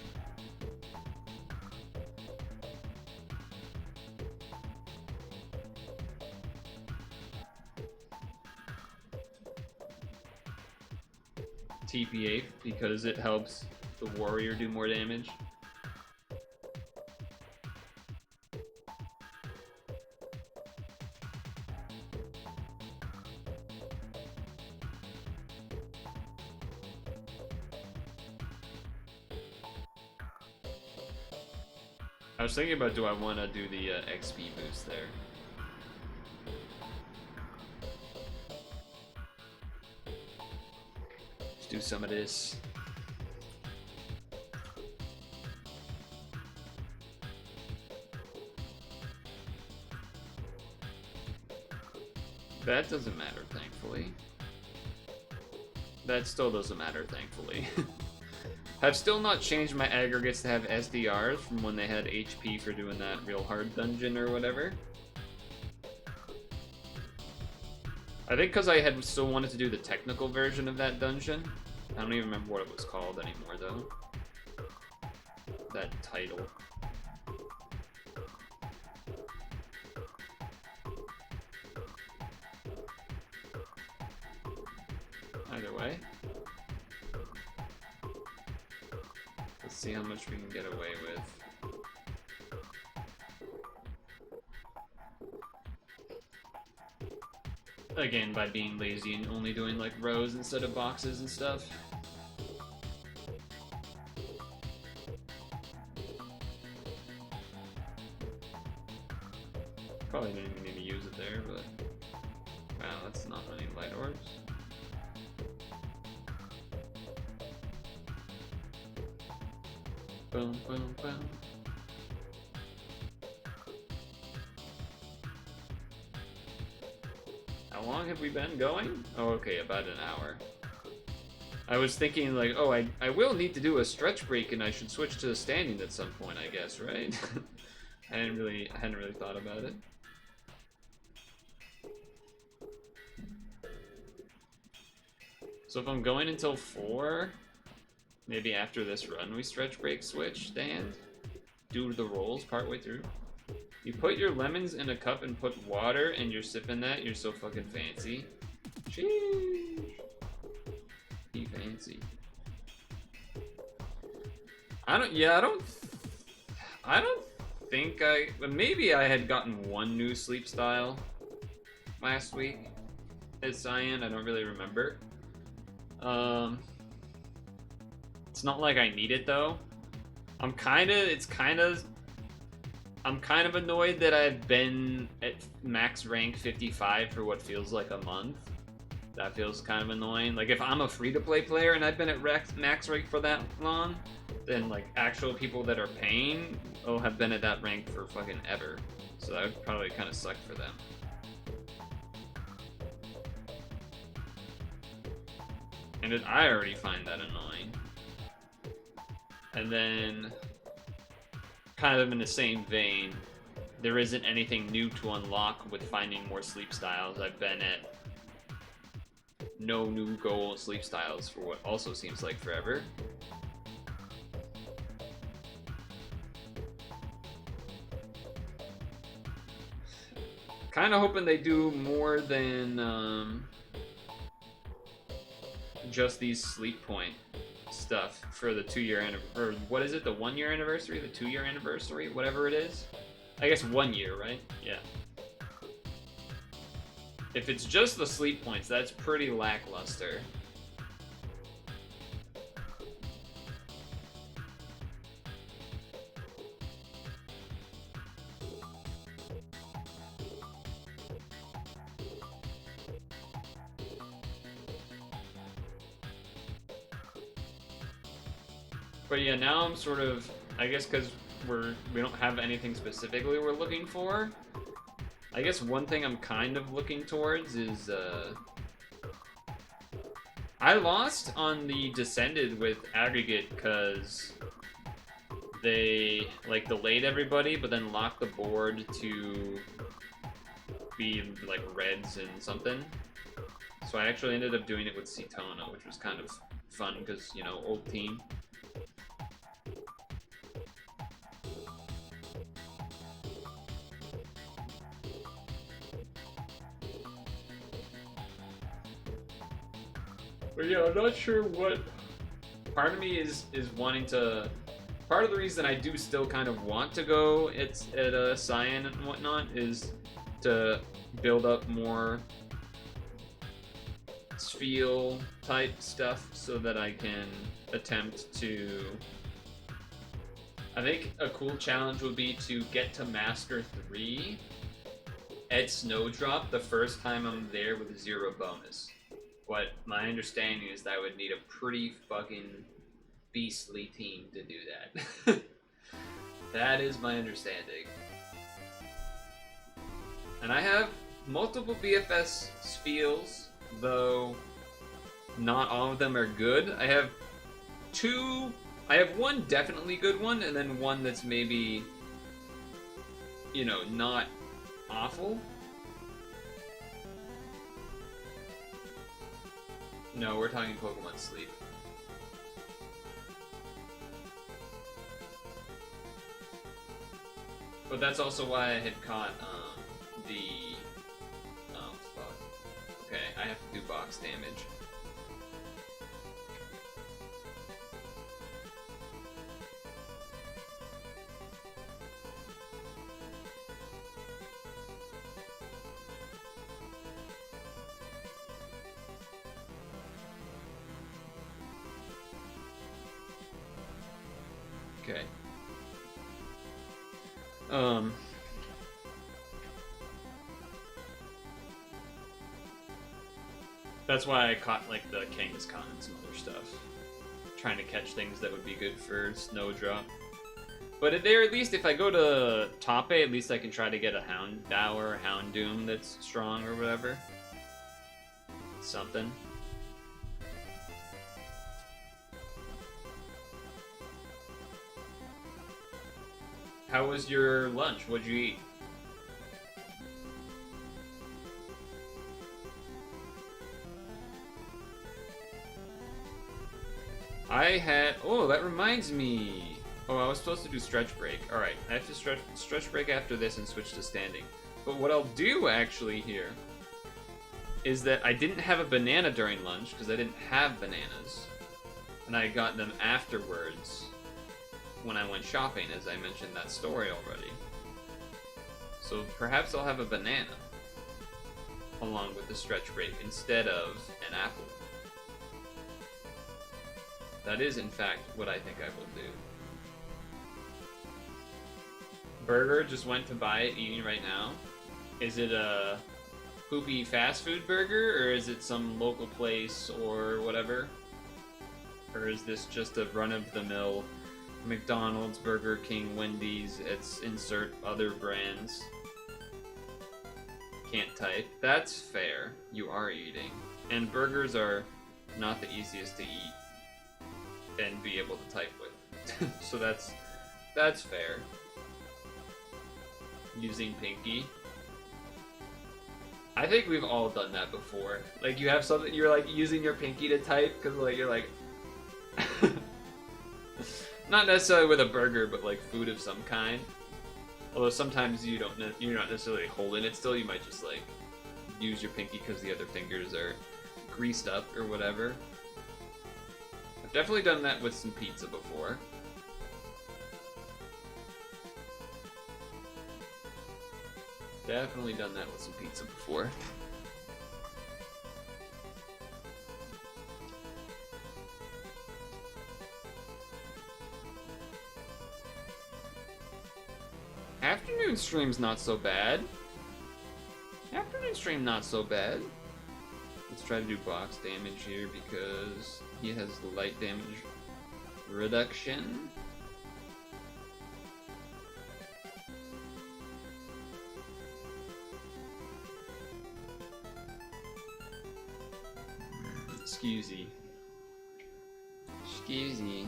TP8 because it helps the warrior do more damage. I was thinking about, do I want to do the XP boost there? Let's do some of this. That doesn't matter, thankfully. That still doesn't matter, thankfully. I've still not changed my aggregates to have SDRs from when they had HP for doing that real hard dungeon or whatever. I think because I had still wanted to do the technical version of that dungeon. I don't even remember what it was called anymore, though. That title. Either way. Let's see how much we can get away with. Again, by being lazy and only doing like rows instead of boxes and stuff. Probably didn't even need to use it there, but wow, that's not many light orbs. Boom, boom, boom. How long have we been going? Oh, okay, about an hour. I was thinking like, oh, I will need to do a stretch break and I should switch to standing at some point, I guess, right? I hadn't really thought about it. So if I'm going until 4, maybe after this run we stretch break switch stand, do the rolls partway through. You put your lemons in a cup and put water and you're sipping that, you're so fucking fancy. Sheesh. Be fancy. I don't think maybe I had gotten one new sleep style last week as Cyan, I don't really remember. It's not like I need it though. I'm kind of annoyed that I've been at max rank 55 for what feels like a month. That feels kind of annoying. Like if I'm a free-to-play player and I've been at max rank for that long, then like actual people that are paying have been at that rank for fucking ever. So that would probably kind of suck for them. And I already find that annoying. And then, kind of in the same vein, there isn't anything new to unlock with finding more sleep styles. I've been at no new goal sleep styles for what also seems like forever. Kind of hoping they do more than just these sleep point stuff for the 2-year anniversary, or what is it, the 1-year anniversary, the 2-year anniversary, whatever it is. I guess 1 year, right? Yeah. If it's just the sleep points, that's pretty lackluster. But yeah, now I'm sort of, I guess because we don't have anything specifically we're looking for. I guess one thing I'm kind of looking towards is, I lost on the Descended with Aggregate because they, like, delayed everybody, but then locked the board to be, like, reds and something. So I actually ended up doing it with Cetona, which was kind of fun because, you know, old team. But yeah, I'm not sure what. Part of me is wanting to. Part of the reason I do still kind of want to go at a Cyan and whatnot is to build up more Spiel type stuff so that I can attempt to. I think a cool challenge would be to get to Master 3 at Snowdrop the first time I'm there with 0 bonus. But my understanding is that I would need a pretty fucking beastly team to do that. That is my understanding. And I have multiple BFS Spiels, though not all of them are good. I have one definitely good one, and then one that's maybe, you know, not awful. No, we're talking Pokemon Sleep. But that's also why I had caught oh fuck. Okay, I have to do box damage. Okay. That's why I caught like the Kangaskhan and some other stuff. Trying to catch things that would be good for Snowdrop. But there, at least if I go to top 8, at least I can try to get a Houndour or Houndoom that's strong or whatever. Something. How was your lunch? What'd you eat? I had... Oh, that reminds me. Oh, I was supposed to do stretch break. Alright, I have to stretch break after this and switch to standing. But what I'll do, actually, here, is that I didn't have a banana during lunch, because I didn't have bananas. And I got them afterwards when I went shopping, as I mentioned that story already. So perhaps I'll have a banana along with the stretch break instead of an apple. That is, in fact, what I think I will do. Burger just went to buy it, eating right now. Is it a poopy fast food burger, or is it some local place or whatever? Or is this just a run-of-the-mill McDonald's, Burger King, Wendy's, it's insert other brands? Can't type. That's fair. You are eating. And burgers are not the easiest to eat and be able to type with. So that's fair. Using Pinky. I think we've all done that before. Like, you have something, you're like using your Pinky to type, because like, you're like... Not necessarily with a burger, but like food of some kind. Although sometimes you're not necessarily holding it still, you might just like use your Pinky because the other fingers are greased up or whatever. I've definitely done that with some pizza before. Definitely done that with some pizza before. Afternoon stream's not so bad. Afternoon stream not so bad. Let's try to do box damage here because he has the light damage reduction. Excusey. Excusey.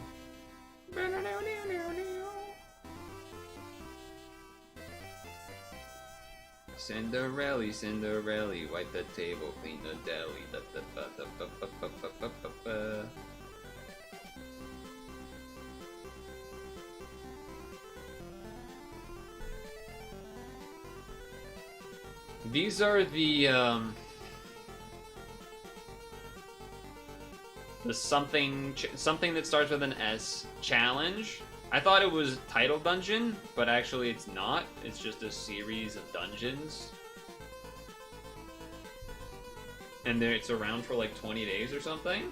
Cinderella, Cinderella, wipe the table, clean the deli. Da, da, ba, da, ba, ba, ba, ba, ba, ba, ba. These are the something that starts with an S challenge. I thought it was Title Dungeon, but actually it's not. It's just a series of dungeons. And it's around for like 20 days or something.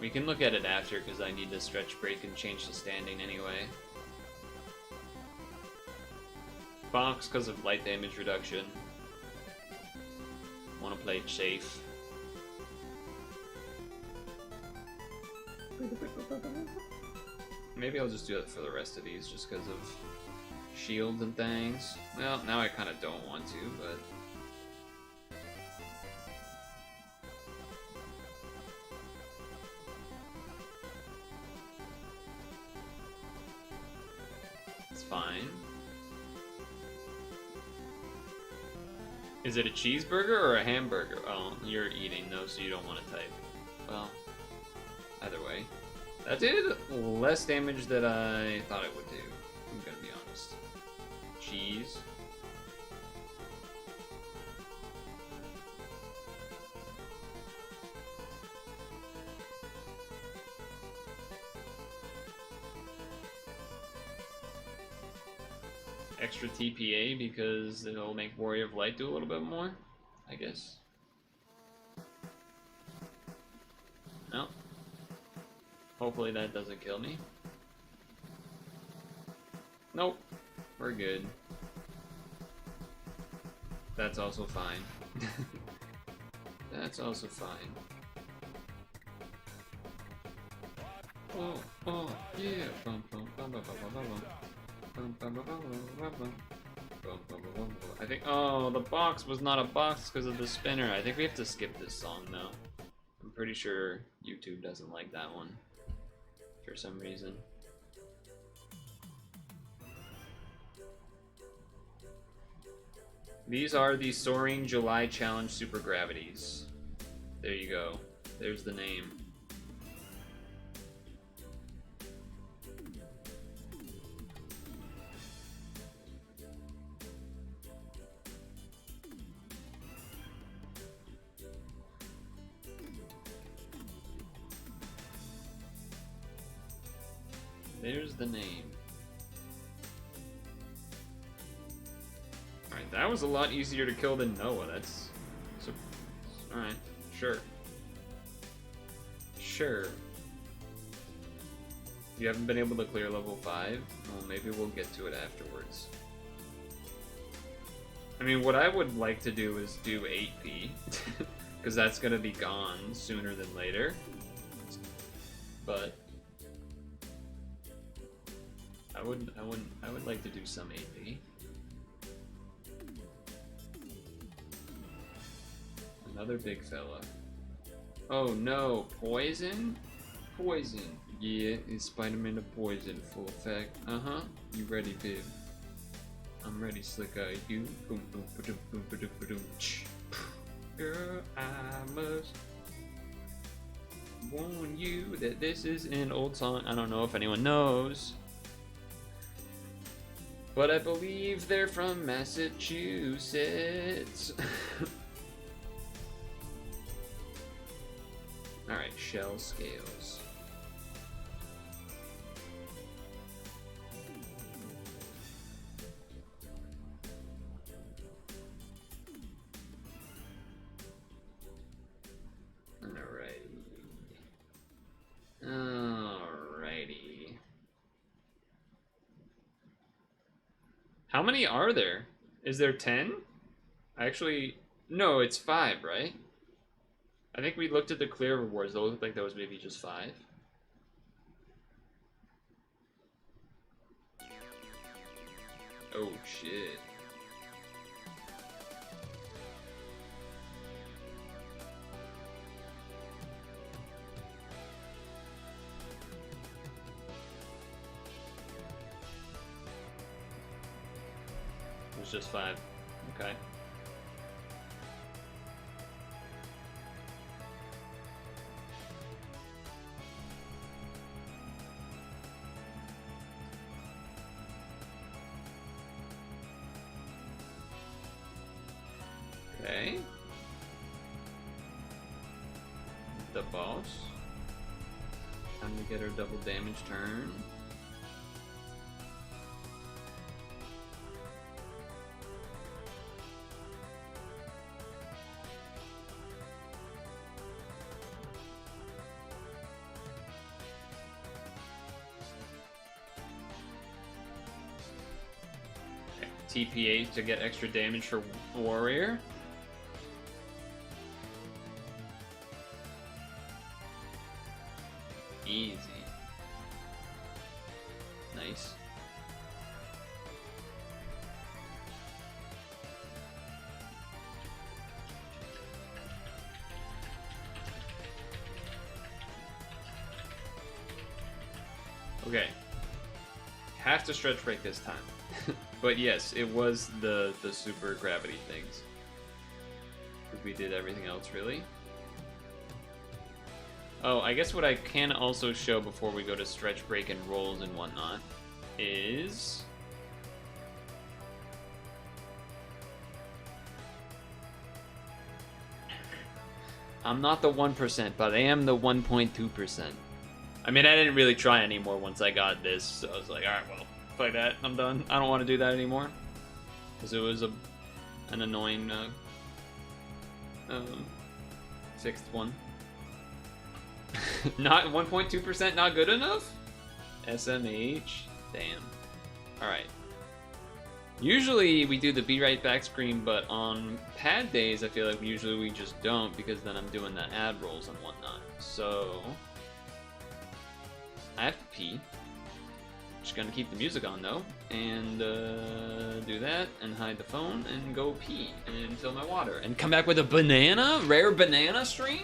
We can look at it after, because I need to stretch break and change the standing anyway. Box, because of light damage reduction. Want to play it safe. Maybe I'll just do it for the rest of these, just because of shields and things. Well, now I kind of don't want to, but... fine. Is it a cheeseburger or a hamburger? Oh, you're eating those, so you don't want to type. Well, either way. That did less damage than I thought it would do, I'm gonna be honest. Cheese. Extra TPA because it'll make Warrior of Light do a little bit more, I guess. No. Hopefully that doesn't kill me. Nope. We're good. That's also fine. That's also fine. Oh, yeah. Bum, bum, bum, bum, bum, bum, bum. I think, oh, the box was not a box because of the spinner. I think we have to skip this song though. I'm pretty sure YouTube doesn't like that one for some reason. These are the Soaring July Challenge Super Gravities. There you go. There's the name. There's the name. Alright, that was a lot easier to kill than Noah. That's... Alright, sure. Sure. You haven't been able to clear level 5? Well, maybe we'll get to it afterwards. I mean, what I would like to do is do 8p. Because that's going to be gone sooner than later. But... I would like to do some AP. Another big fella. Oh no, poison? Poison. Yeah, is Spider-Man a poison? Full effect. Uh-huh. You ready, Viv? I'm ready, Slick Eye. You. Boom, boom, ba-doom, boom, ba-doom, ba-doom. Girl, I must warn you that this is an old song. I don't know if anyone knows. But I believe they're from Massachusetts. Alright, shell scales. Alrighty. How many are there? Is there 10? Actually, no, it's 5, right? I think we looked at the clear rewards. Those looked like that was maybe just 5. Oh, shit. was just 5. Okay. Okay. The boss. Time to get her double damage turn. Okay. TPA to get extra damage for warrior. Easy. Nice. Okay. Have to stretch break this time. But yes, it was the super gravity things. Because we did everything else, really. Oh, I guess what I can also show before we go to stretch break and rolls and whatnot is... I'm not the 1%, but I am the 1.2%. I mean, I didn't really try anymore once I got this, so I was like, alright, well, fuck that, I'm done. I don't want to do that anymore. Because it was an annoying 6th one. Not 1.2%, not good enough? SMH? Damn. Alright. Usually we do the be right back screen, but on pad days I feel like usually we just don't, because then I'm doing the ad rolls and whatnot. So I have to pee. Just gonna keep the music on though, and do that, and hide the phone, and go pee, and fill my water, and come back with a banana? Rare banana stream?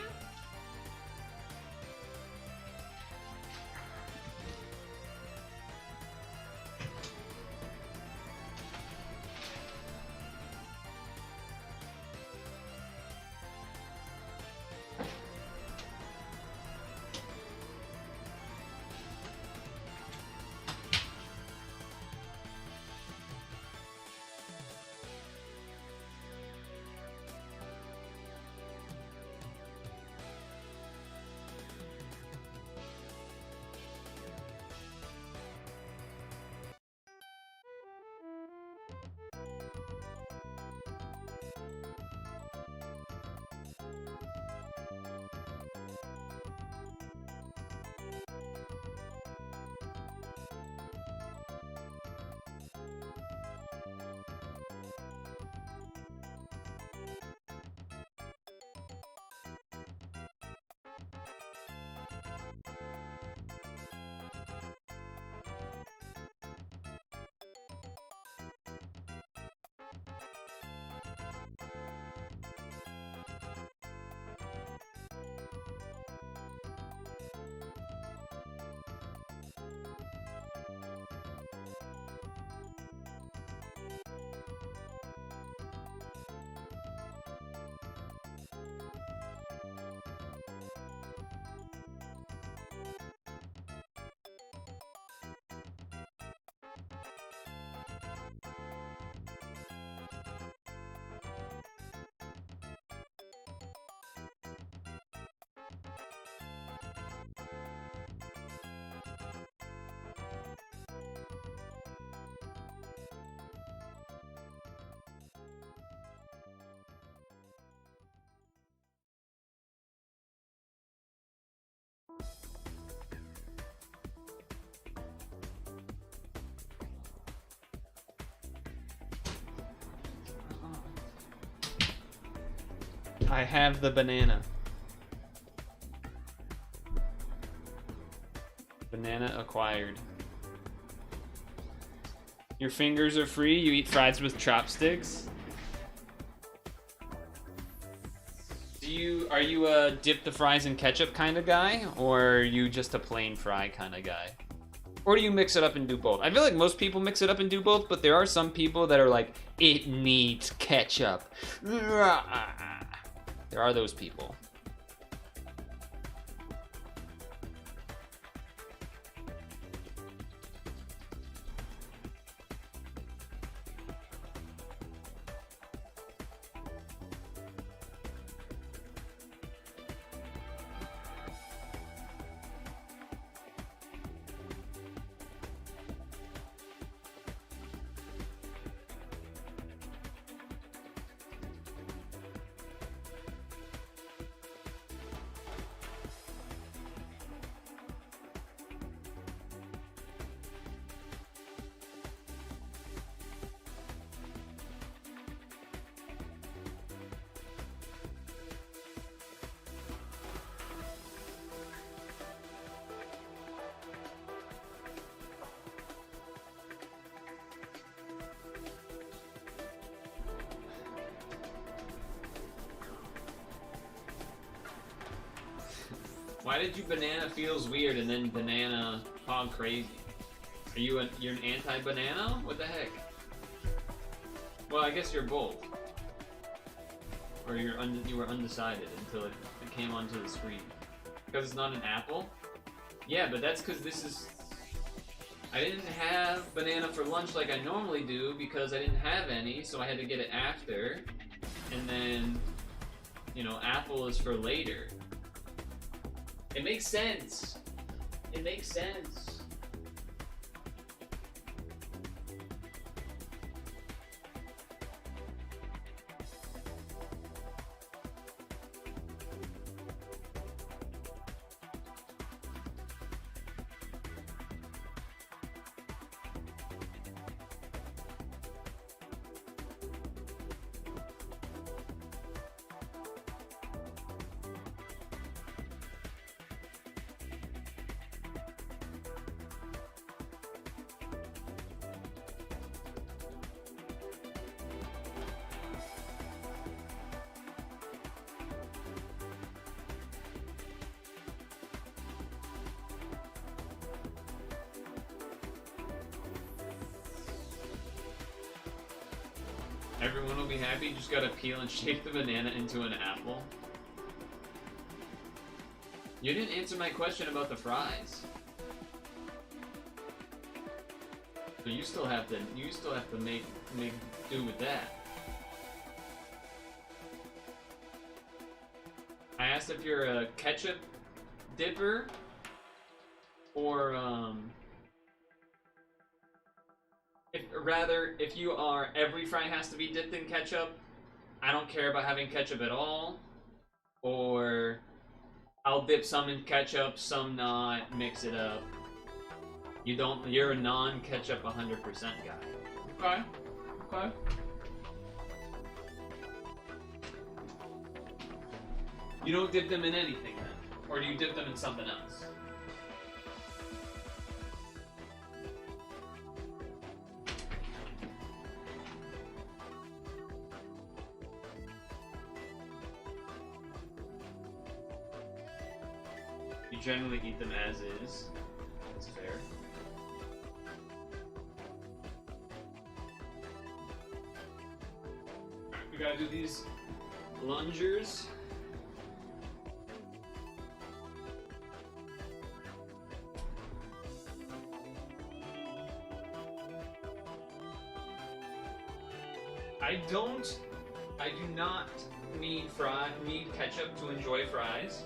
I have the banana. Banana acquired. Your fingers are free, you eat fries with chopsticks? Are you a dip the fries in ketchup kind of guy? Or are you just a plain fry kind of guy? Or do you mix it up and do both? I feel like most people mix it up and do both, but there are some people that are like, it needs ketchup. There are those people. Why did you banana feels weird and then banana hog crazy? You're an anti-banana? What the heck? Well, I guess you're both. Or you were undecided until it came onto the screen. Because it's not an apple? Yeah, but that's because this is... I didn't have banana for lunch like I normally do because I didn't have any, so I had to get it after. And then, you know, apple is for later. It makes sense. It makes sense. Everyone will be happy, you just gotta peel and shape the banana into an apple. You didn't answer my question about the fries. So you still have to make do with that. I asked if you're a ketchup dipper or if you are, every fry has to be dipped in ketchup, I don't care about having ketchup at all, or I'll dip some in ketchup, some not, mix it up. You're a non-ketchup 100% guy. Okay. You don't dip them in anything then? Or do you dip them in something else? You generally eat them as is. That's fair. We gotta do these lungers. I do not need ketchup to enjoy fries.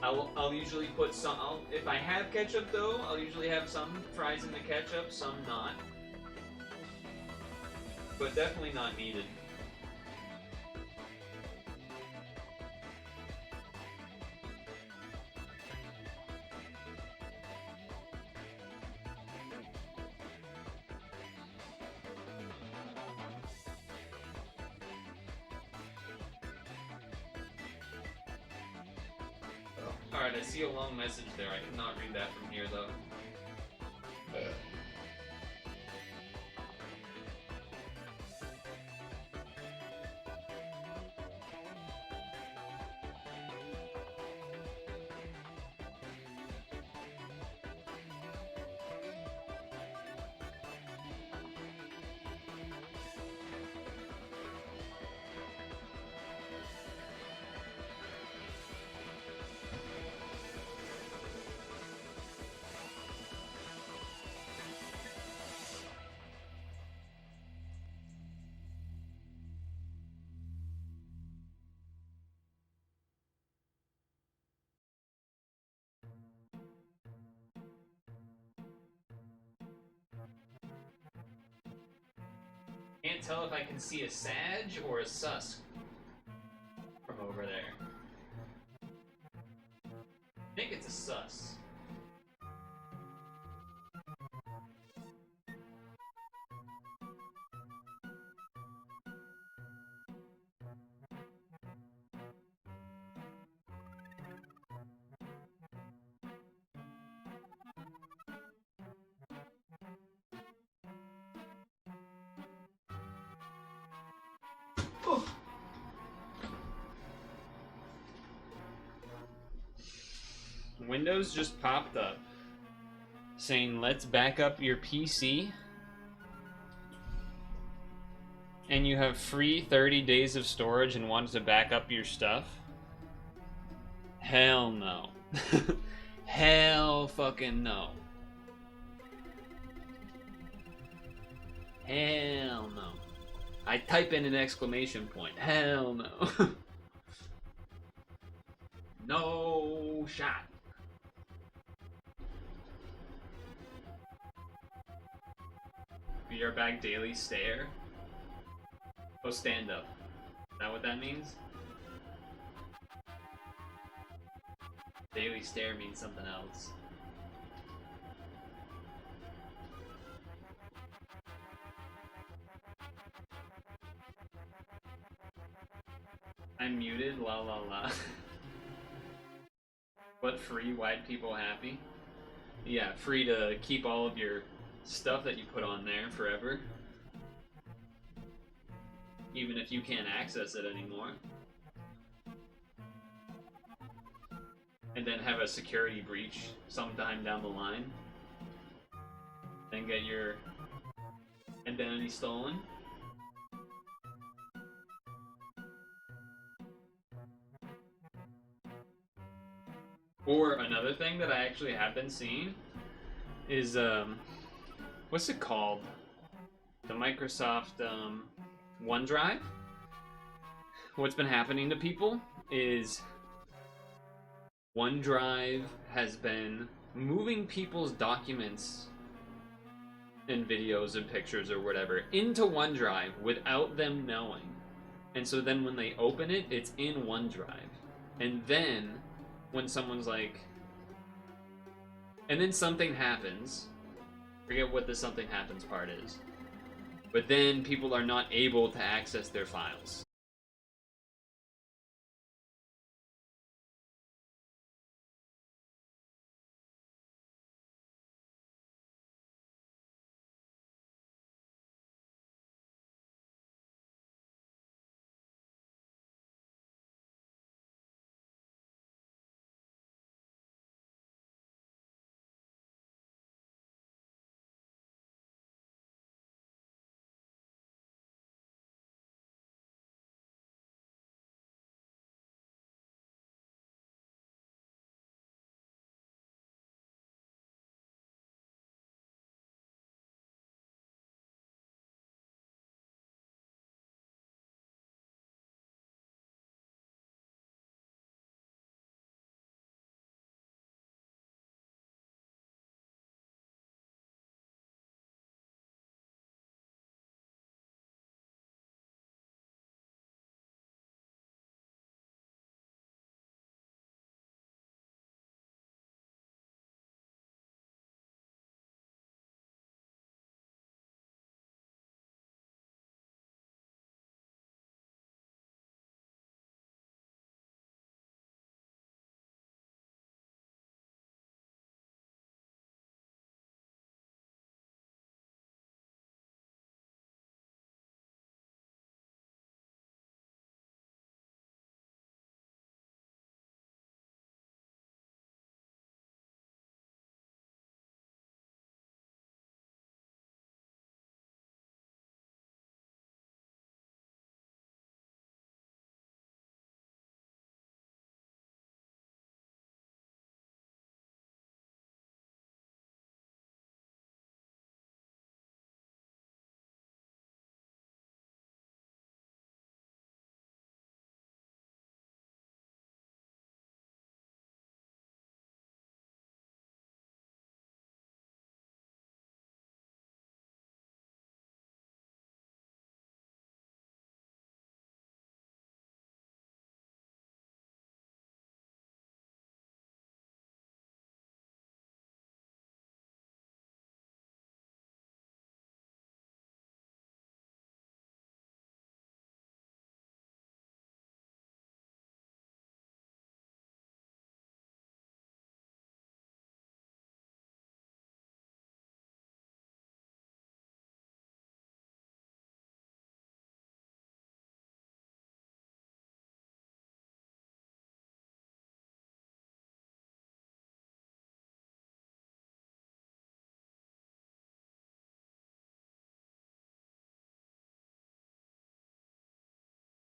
I'll usually put some, if I have ketchup though, I'll usually have some fries in the ketchup, some not. But definitely not needed. Alright, I see a long message there. I cannot read that from here, though. Can't tell if I can see a Sag or a Susk from over there. I think it's a Sus. Windows just popped up saying, let's back up your PC. And you have free 30 days of storage and wanted to back up your stuff? Hell no. Hell fucking no. Hell no. I type in an exclamation point. Hell no. No shot. VR back daily stare. Oh, stand up. Is that what that means? Daily stare means something else. I'm muted, la la la. What, free white people happy? Yeah, free to keep all of your stuff that you put on there forever. Even if you can't access it anymore. And then have a security breach sometime down the line. Then get your identity stolen. Or another thing that I actually have been seeing is, what's it called? The Microsoft, OneDrive? What's been happening to people is OneDrive has been moving people's documents and videos and pictures or whatever into OneDrive without them knowing. And so then when they open it, it's in OneDrive. And then when someone's like, and then something happens, forget what the something happens part is, but then people are not able to access their files.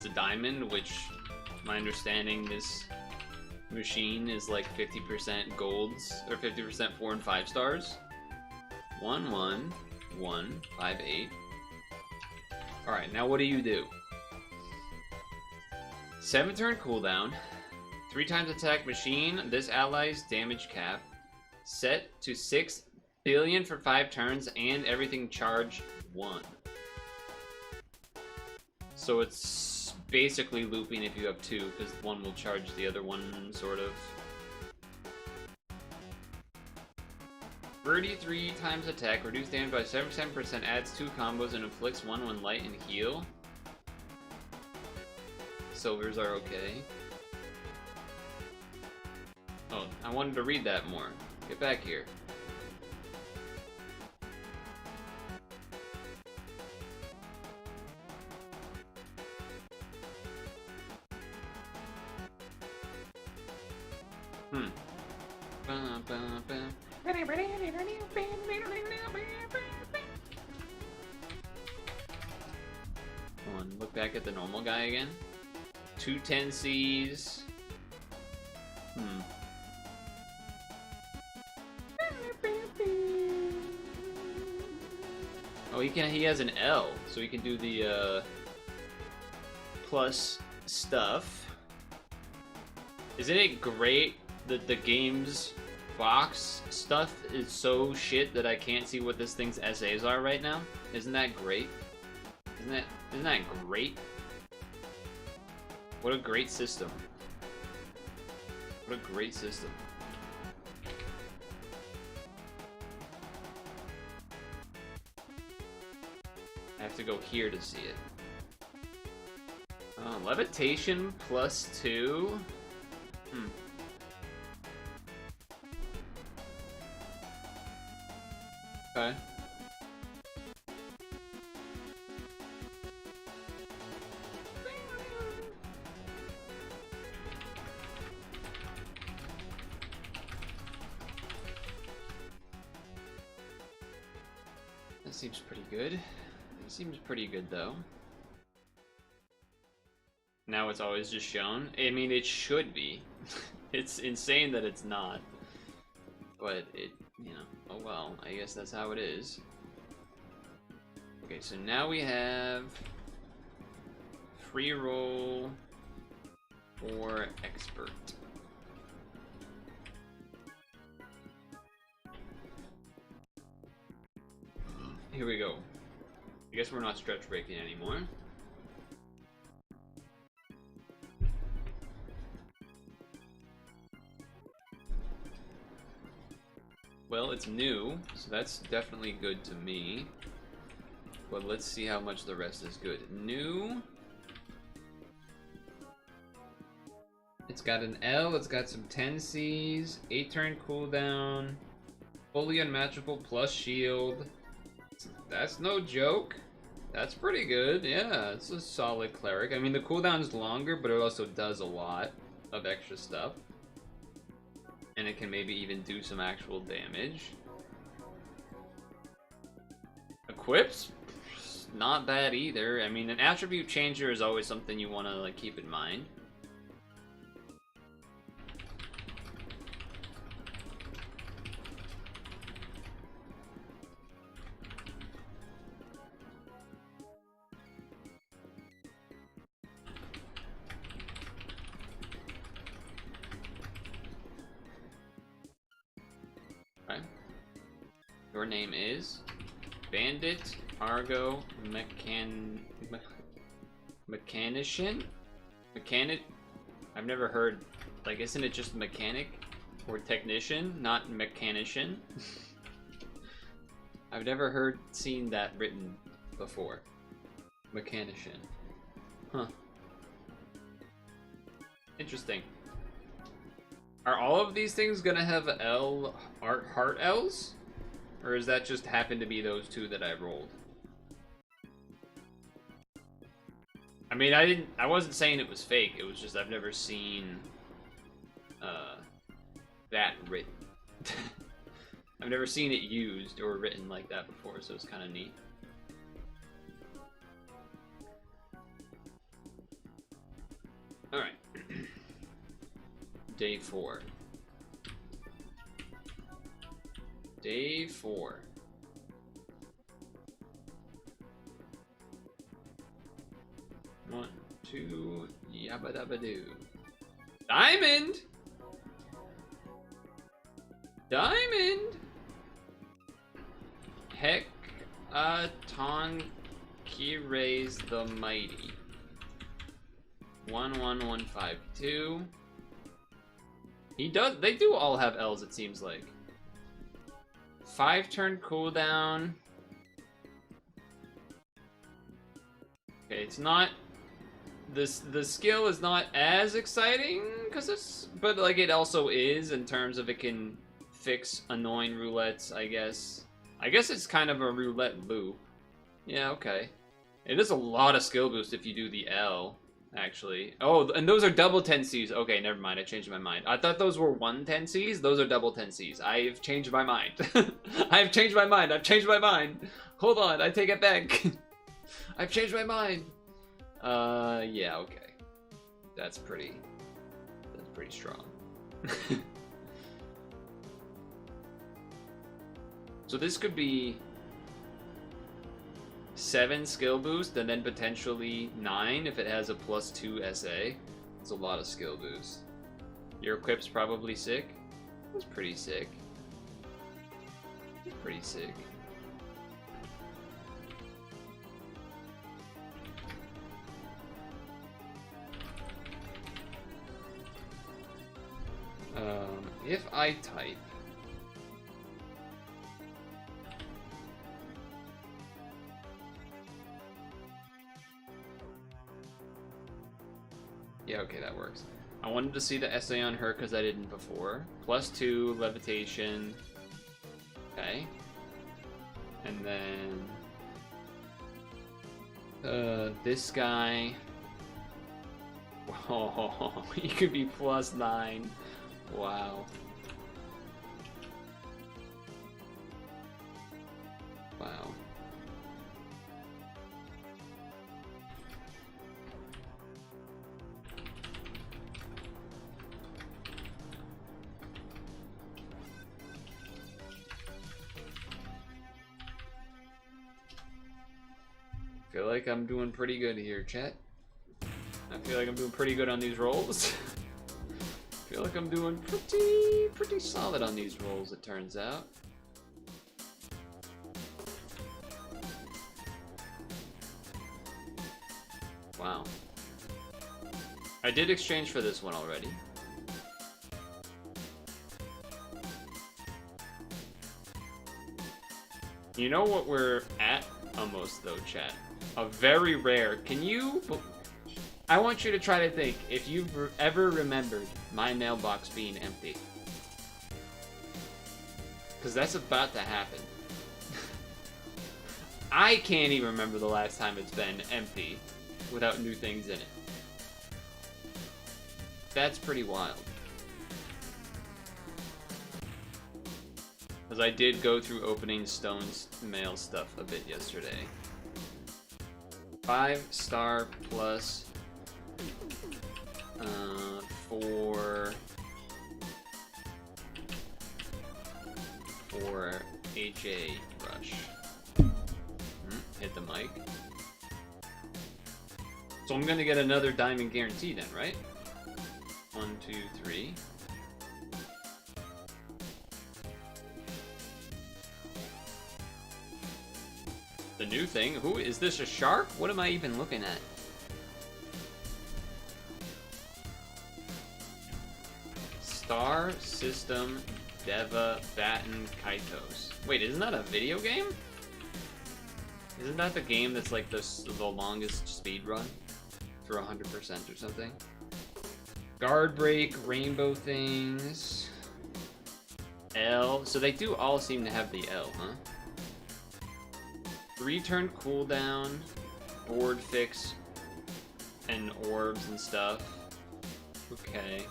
a diamond, which, my understanding, this machine is like 50% golds, or 50% 4 and 5 stars. 1, 1, 1, 5, 8. Alright, now what do you do? 7 turn cooldown, 3 times attack machine, this ally's damage cap, set to 6 billion for 5 turns, and everything charged 1. So it's basically looping if you have 2, because one will charge the other one, sort of. 33 times attack, reduce damage by 77%, adds 2 combos, and inflicts 1 when light and heal. Silvers are okay. Oh, I wanted to read that more. Get back here. Come on, look back at the normal guy again. 2 10Cs. Oh, he has an L, so he can do the plus stuff. Isn't it great that the game's box stuff is so shit that I can't see what this thing's essays are right now? Isn't that great? Isn't that great? What a great system. What a great system. I have to go here to see it. Levitation plus 2? Okay. That seems pretty good. It seems pretty good, though. Now it's always just shown. I mean, it should be. It's insane that it's not. But it, you know, oh well, I guess that's how it is. Okay, so now we have free roll for expert. Here we go. I guess we're not stretch breaking anymore. Well, it's new, so that's definitely good to me. But let's see how much the rest is good. New. It's got an L, it's got some 10Cs, 8 turn cooldown, fully unmatchable plus shield. That's no joke. That's pretty good, yeah, it's a solid cleric. I mean, the cooldown's longer, but it also does a lot of extra stuff. And it can maybe even do some actual damage. Equips? Not bad either. I mean, an attribute changer is always something you want to like keep in mind. Your name is Bandit Argo Mechanician? Mechanic? I've never heard, like, isn't it just mechanic or technician, not mechanician? I've never seen that written before. Mechanician. Huh. Interesting. Are all of these things gonna have L heart L's? Or is that just happened to be those 2 that I rolled? I mean, I wasn't saying it was fake. It was just I've never seen that written. I've never seen it used or written like that before, so it's kind of neat. Alright. Day 4. Day 4. One, two, yabba dabba doo. Diamond! Diamond! Heck, Tonkirays the Mighty. 11152. They do all have L's, it seems like. 5-turn cooldown. Okay, it's not... The skill is not as exciting, but like it also is in terms of it can fix annoying roulettes, I guess. I guess it's kind of a roulette loop. Yeah, okay. It is a lot of skill boost if you do the L, actually. Oh, and those are double 10Cs. Okay, never mind, I changed my mind. I thought those were 1 10Cs. Those are double 10Cs. I've changed my mind. I've changed my mind. I've changed my mind. Hold on, I take it back. I've changed my mind. Yeah, okay. That's pretty strong. So this could be 7 skill boost and then potentially 9 if it has a +2 SA. It's a lot of skill boost. Your equip's probably sick. It's pretty sick. It's pretty sick. If I type yeah, okay, that works. I wanted to see the essay on her because I didn't before. +2 levitation. Okay. And then this guy. Oh, he could be +9. Wow. Wow. Feel like I'm doing pretty good here, chat. I feel like I'm doing pretty good on these rolls. I feel like I'm doing pretty solid on these rolls, it turns out. Wow. I did exchange for this one already. You know what we're at almost though, chat? A very rare. Can you... I want you to try to think if you've ever remembered my mailbox being empty. Because that's about to happen. I can't even remember the last time it's been empty without new things in it. That's pretty wild. Because I did go through opening Stone's mail stuff a bit yesterday. 5-star plus 4 HA rush. Hit the mic. So I'm gonna get another diamond guarantee then, right? 1, 2, 3. The new thing? Who is this, a shark? What am I even looking at? Star System Deva Batten Kaitos. Wait, isn't that a video game? Isn't that the game that's like the longest speed run for 100% or something? Guard break, rainbow things, L. So they do all seem to have the L, huh? 3-turn cooldown, board fix, and orbs and stuff. Okay.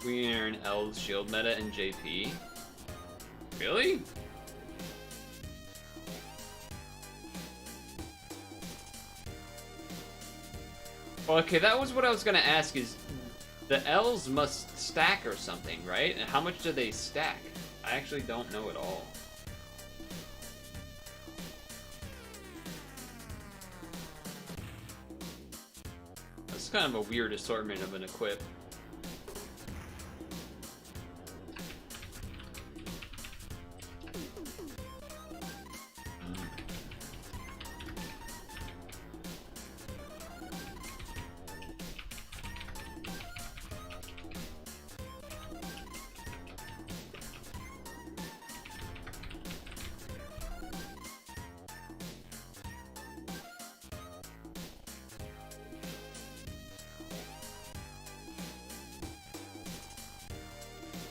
We are in L's shield meta and JP. Really? Well, okay, that was what I was gonna ask is, the L's must stack or something, right? And how much do they stack? I actually don't know at all. That's kind of a weird assortment of an equip.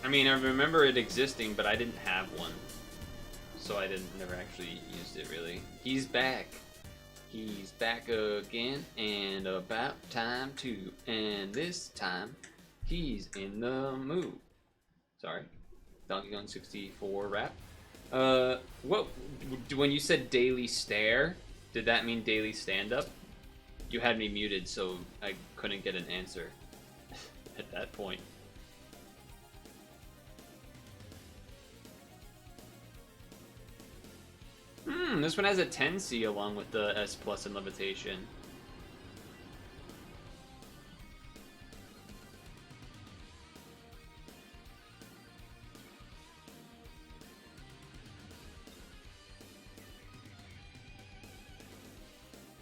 I mean, I remember it existing, but I didn't have one. So I never actually used it, really. He's back. He's back again, and about time too. And this time, he's in the mood. Sorry. Donkey Kong 64 rap. What, when you said daily stare, did that mean daily stand-up? You had me muted, so I couldn't get an answer at that point. This one has a 10C along with the S Plus and Levitation.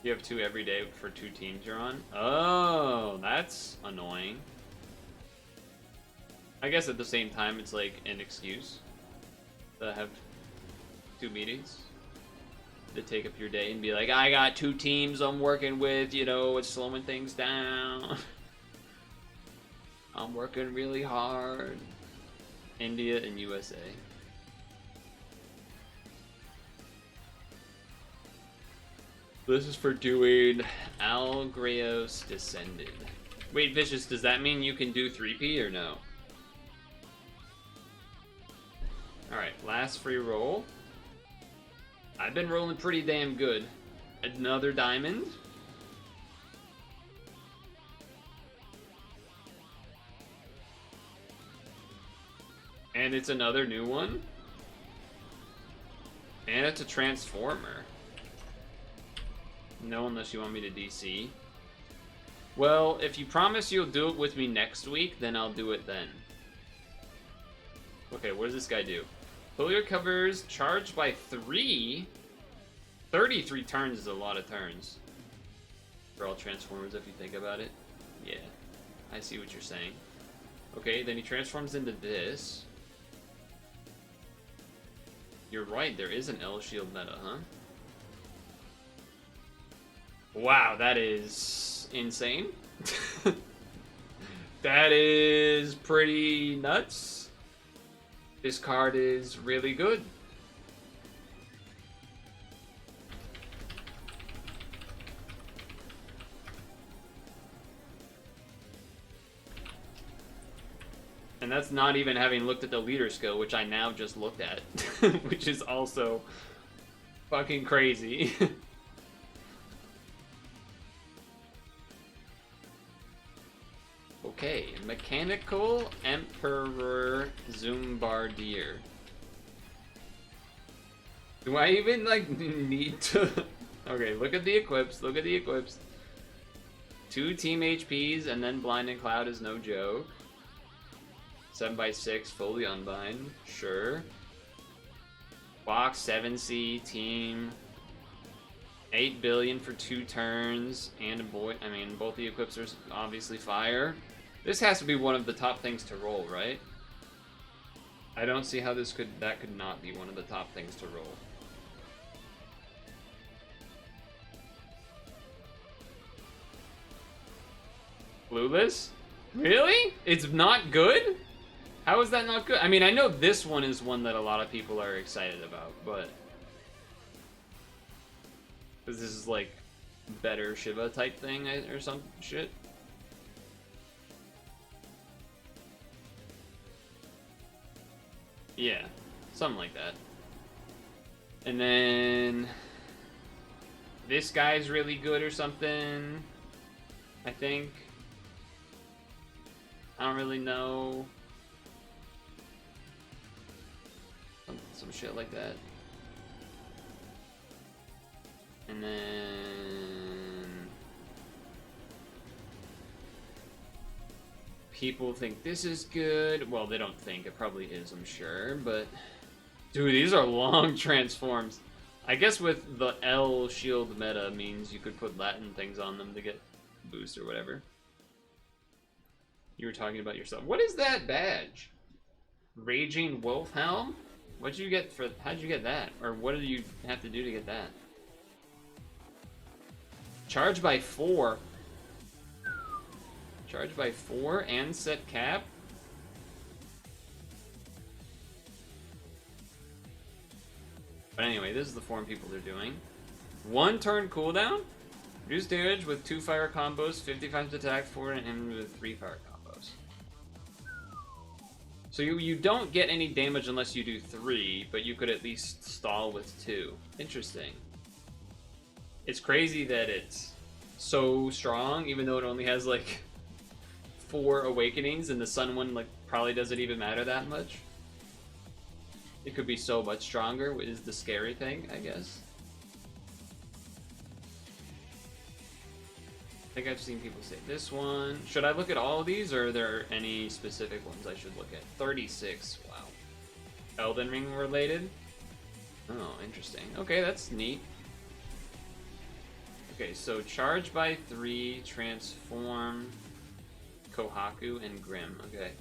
You have 2 every day for 2 teams you're on? Oh, that's annoying. I guess at the same time, it's like an excuse to have 2 meetings. To take up your day and be like, I got 2 teams I'm working with, you know, it's slowing things down. I'm working really hard. India and USA. This is for doing Algreos Descended. Wait, Vicious, does that mean you can do 3P or no? Alright, last free roll. I've been rolling pretty damn good. Another diamond. And it's another new one. And it's a transformer. No, unless you want me to DC. Well, if you promise you'll do it with me next week, then I'll do it then. Okay, what does this guy do? Failure covers charged by 3. 33 turns is a lot of turns. For all Transformers, if you think about it. Yeah, I see what you're saying. Okay, then he transforms into this. You're right, there is an L shield meta, huh? Wow, that is insane. That is pretty nuts. This card is really good. And that's not even having looked at the leader skill, which I now just looked at, which is also fucking crazy. Okay, Mechanical Emperor Zombardier. Do I even, like, need to... Okay, look at the equips, look at the equips. 2 team HPs, and then Blind and Cloud is no joke. 7x6, fully unbind, sure. Box 7C, team. 8 billion for 2 turns, and a boy. I mean, both the equips are obviously fire. This has to be one of the top things to roll, right? I don't see how that could not be one of the top things to roll. Clueless? Really? It's not good? How is that not good? I mean, I know this one is one that a lot of people are excited about, but... Because this is like better Shiva type thing or some shit. Yeah, something like that. And then this guy's really good or something. I think. I don't really know. Some shit like that. And then people think this is good. Well, they don't think. It probably is, I'm sure. But, dude, these are long transforms. I guess with the L shield meta means you could put Latin things on them to get boost or whatever. You were talking about yourself. What is that badge? Raging Wolf Helm? What'd you get for? How'd you get that? Or what did you have to do to get that? Charge by 4. Charge by 4 and set cap? But anyway, this is the form people are doing. 1 turn cooldown. Reduce damage with 2 fire combos, 55 attack, 4 and with 3 fire combos. So you don't get any damage unless you do 3, but you could at least stall with 2. Interesting. It's crazy that it's so strong, even though it only has like 4 awakenings, and the sun one like probably doesn't even matter that much. It could be so much stronger, is the scary thing, I guess. I think I've seen people say this one. Should I look at all of these, or are there any specific ones I should look at? 36, wow. Elden Ring related? Oh, interesting. Okay, that's neat. Okay, so charge by 3, transform, Kohaku, and Grim. Okay.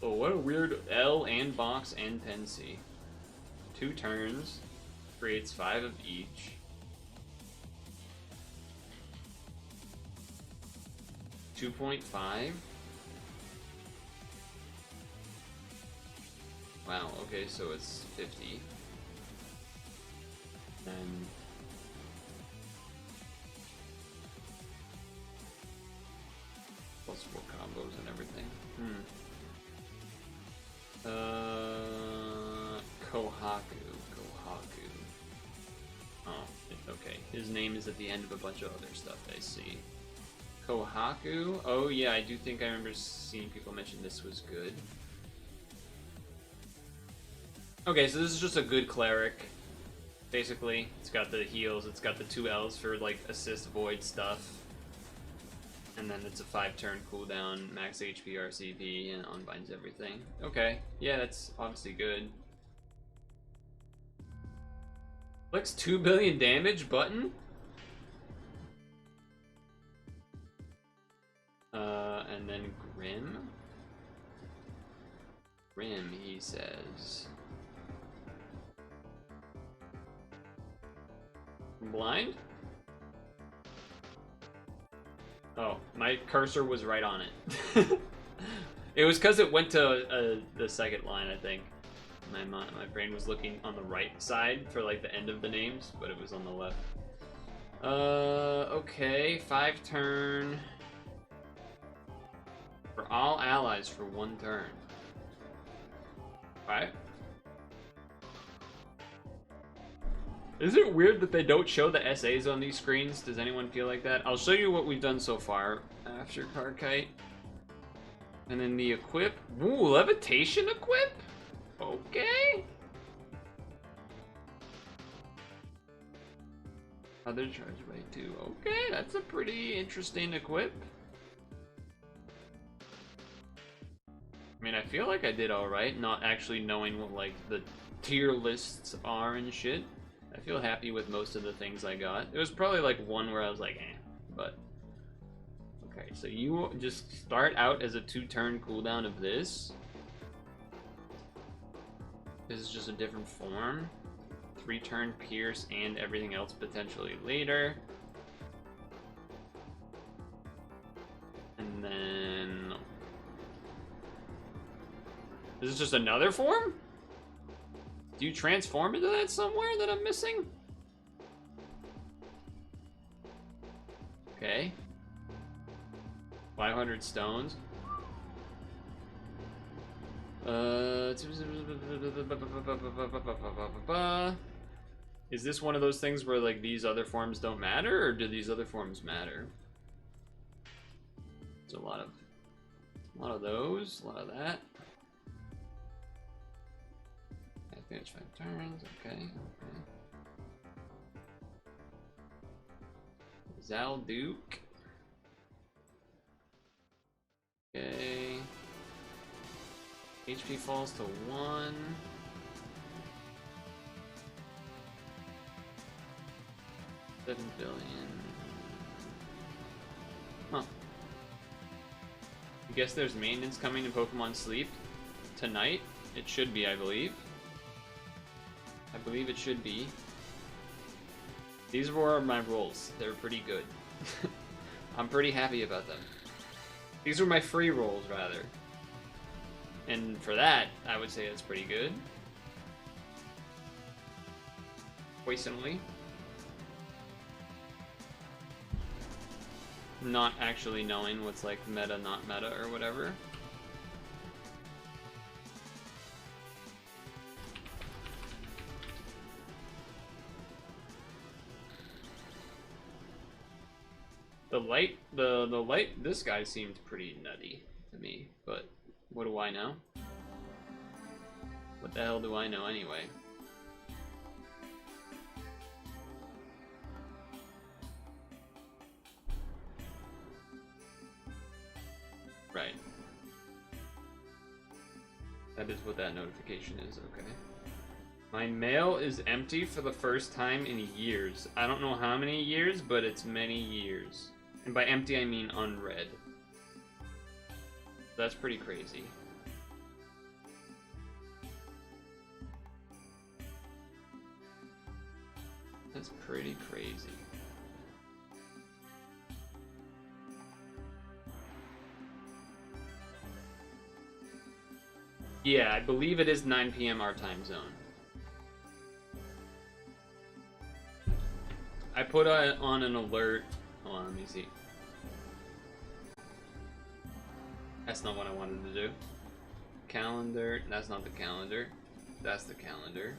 Oh, what a weird L and box and Pensy. 2 turns, creates 5 of each. 2.5. Wow, okay, so it's 50. And plus 4 combos and everything. Kohaku. Oh, okay. His name is at the end of a bunch of other stuff I see. Kohaku? Oh yeah, I do think I remember seeing people mention this was good. Okay, so this is just a good cleric. Basically, it's got the heals, it's got the 2 Ls for like assist void stuff. And then it's a 5-turn cooldown, max HP, RCP, and unbinds everything. Okay, yeah, that's obviously good. Flicks 2 billion damage button? And then Grim. Grim, he says. Blind? Oh, my cursor was right on it. It was because it went to the second line, I think. My brain was looking on the right side for like the end of the names, but it was on the left. Okay, 5-turn. For all allies for 1 turn. 5. Is it weird that they don't show the SAs on these screens? Does anyone feel like that? I'll show you what we've done so far after Card Kite. And then the equip. Ooh, levitation equip? Okay. Other charge by 2. Okay, that's a pretty interesting equip. I mean, I feel like I did alright, not actually knowing what like the tier lists are and shit. I feel happy with most of the things I got. It was probably like one where I was like, eh, but... Okay, so you just start out as a 2-turn cooldown of this. This is just a different form. 3-turn pierce and everything else potentially later. And then... This is just another form? Do you transform into that somewhere that I'm missing? Okay. 500 stones. Is this one of those things where like these other forms don't matter, or do these other forms matter? There's a lot of those, a lot of that. I think it's 5 turns. Okay. Zalduke. Okay. HP falls to 1. $7 billion. Huh. I guess there's maintenance coming in Pokemon Sleep tonight. It should be, I believe. I believe it should be. These were my rolls. They're pretty good. I'm pretty happy about them. These were my free rolls, rather. And for that, I would say it's pretty good. Poisonally. Not actually knowing what's like meta, not meta, or whatever. The light, this guy seemed pretty nutty to me, but what do I know? What the hell do I know anyway? Right. That is what that notification is, okay. My mail is empty for the first time in years. I don't know how many years, but it's many years. And by empty, I mean unread. That's pretty crazy. That's pretty crazy. Yeah, I believe it is 9 p.m. our time zone. I put on an alert. Hold on, let me see. That's not what I wanted to do. Calendar. That's not the calendar. That's the calendar.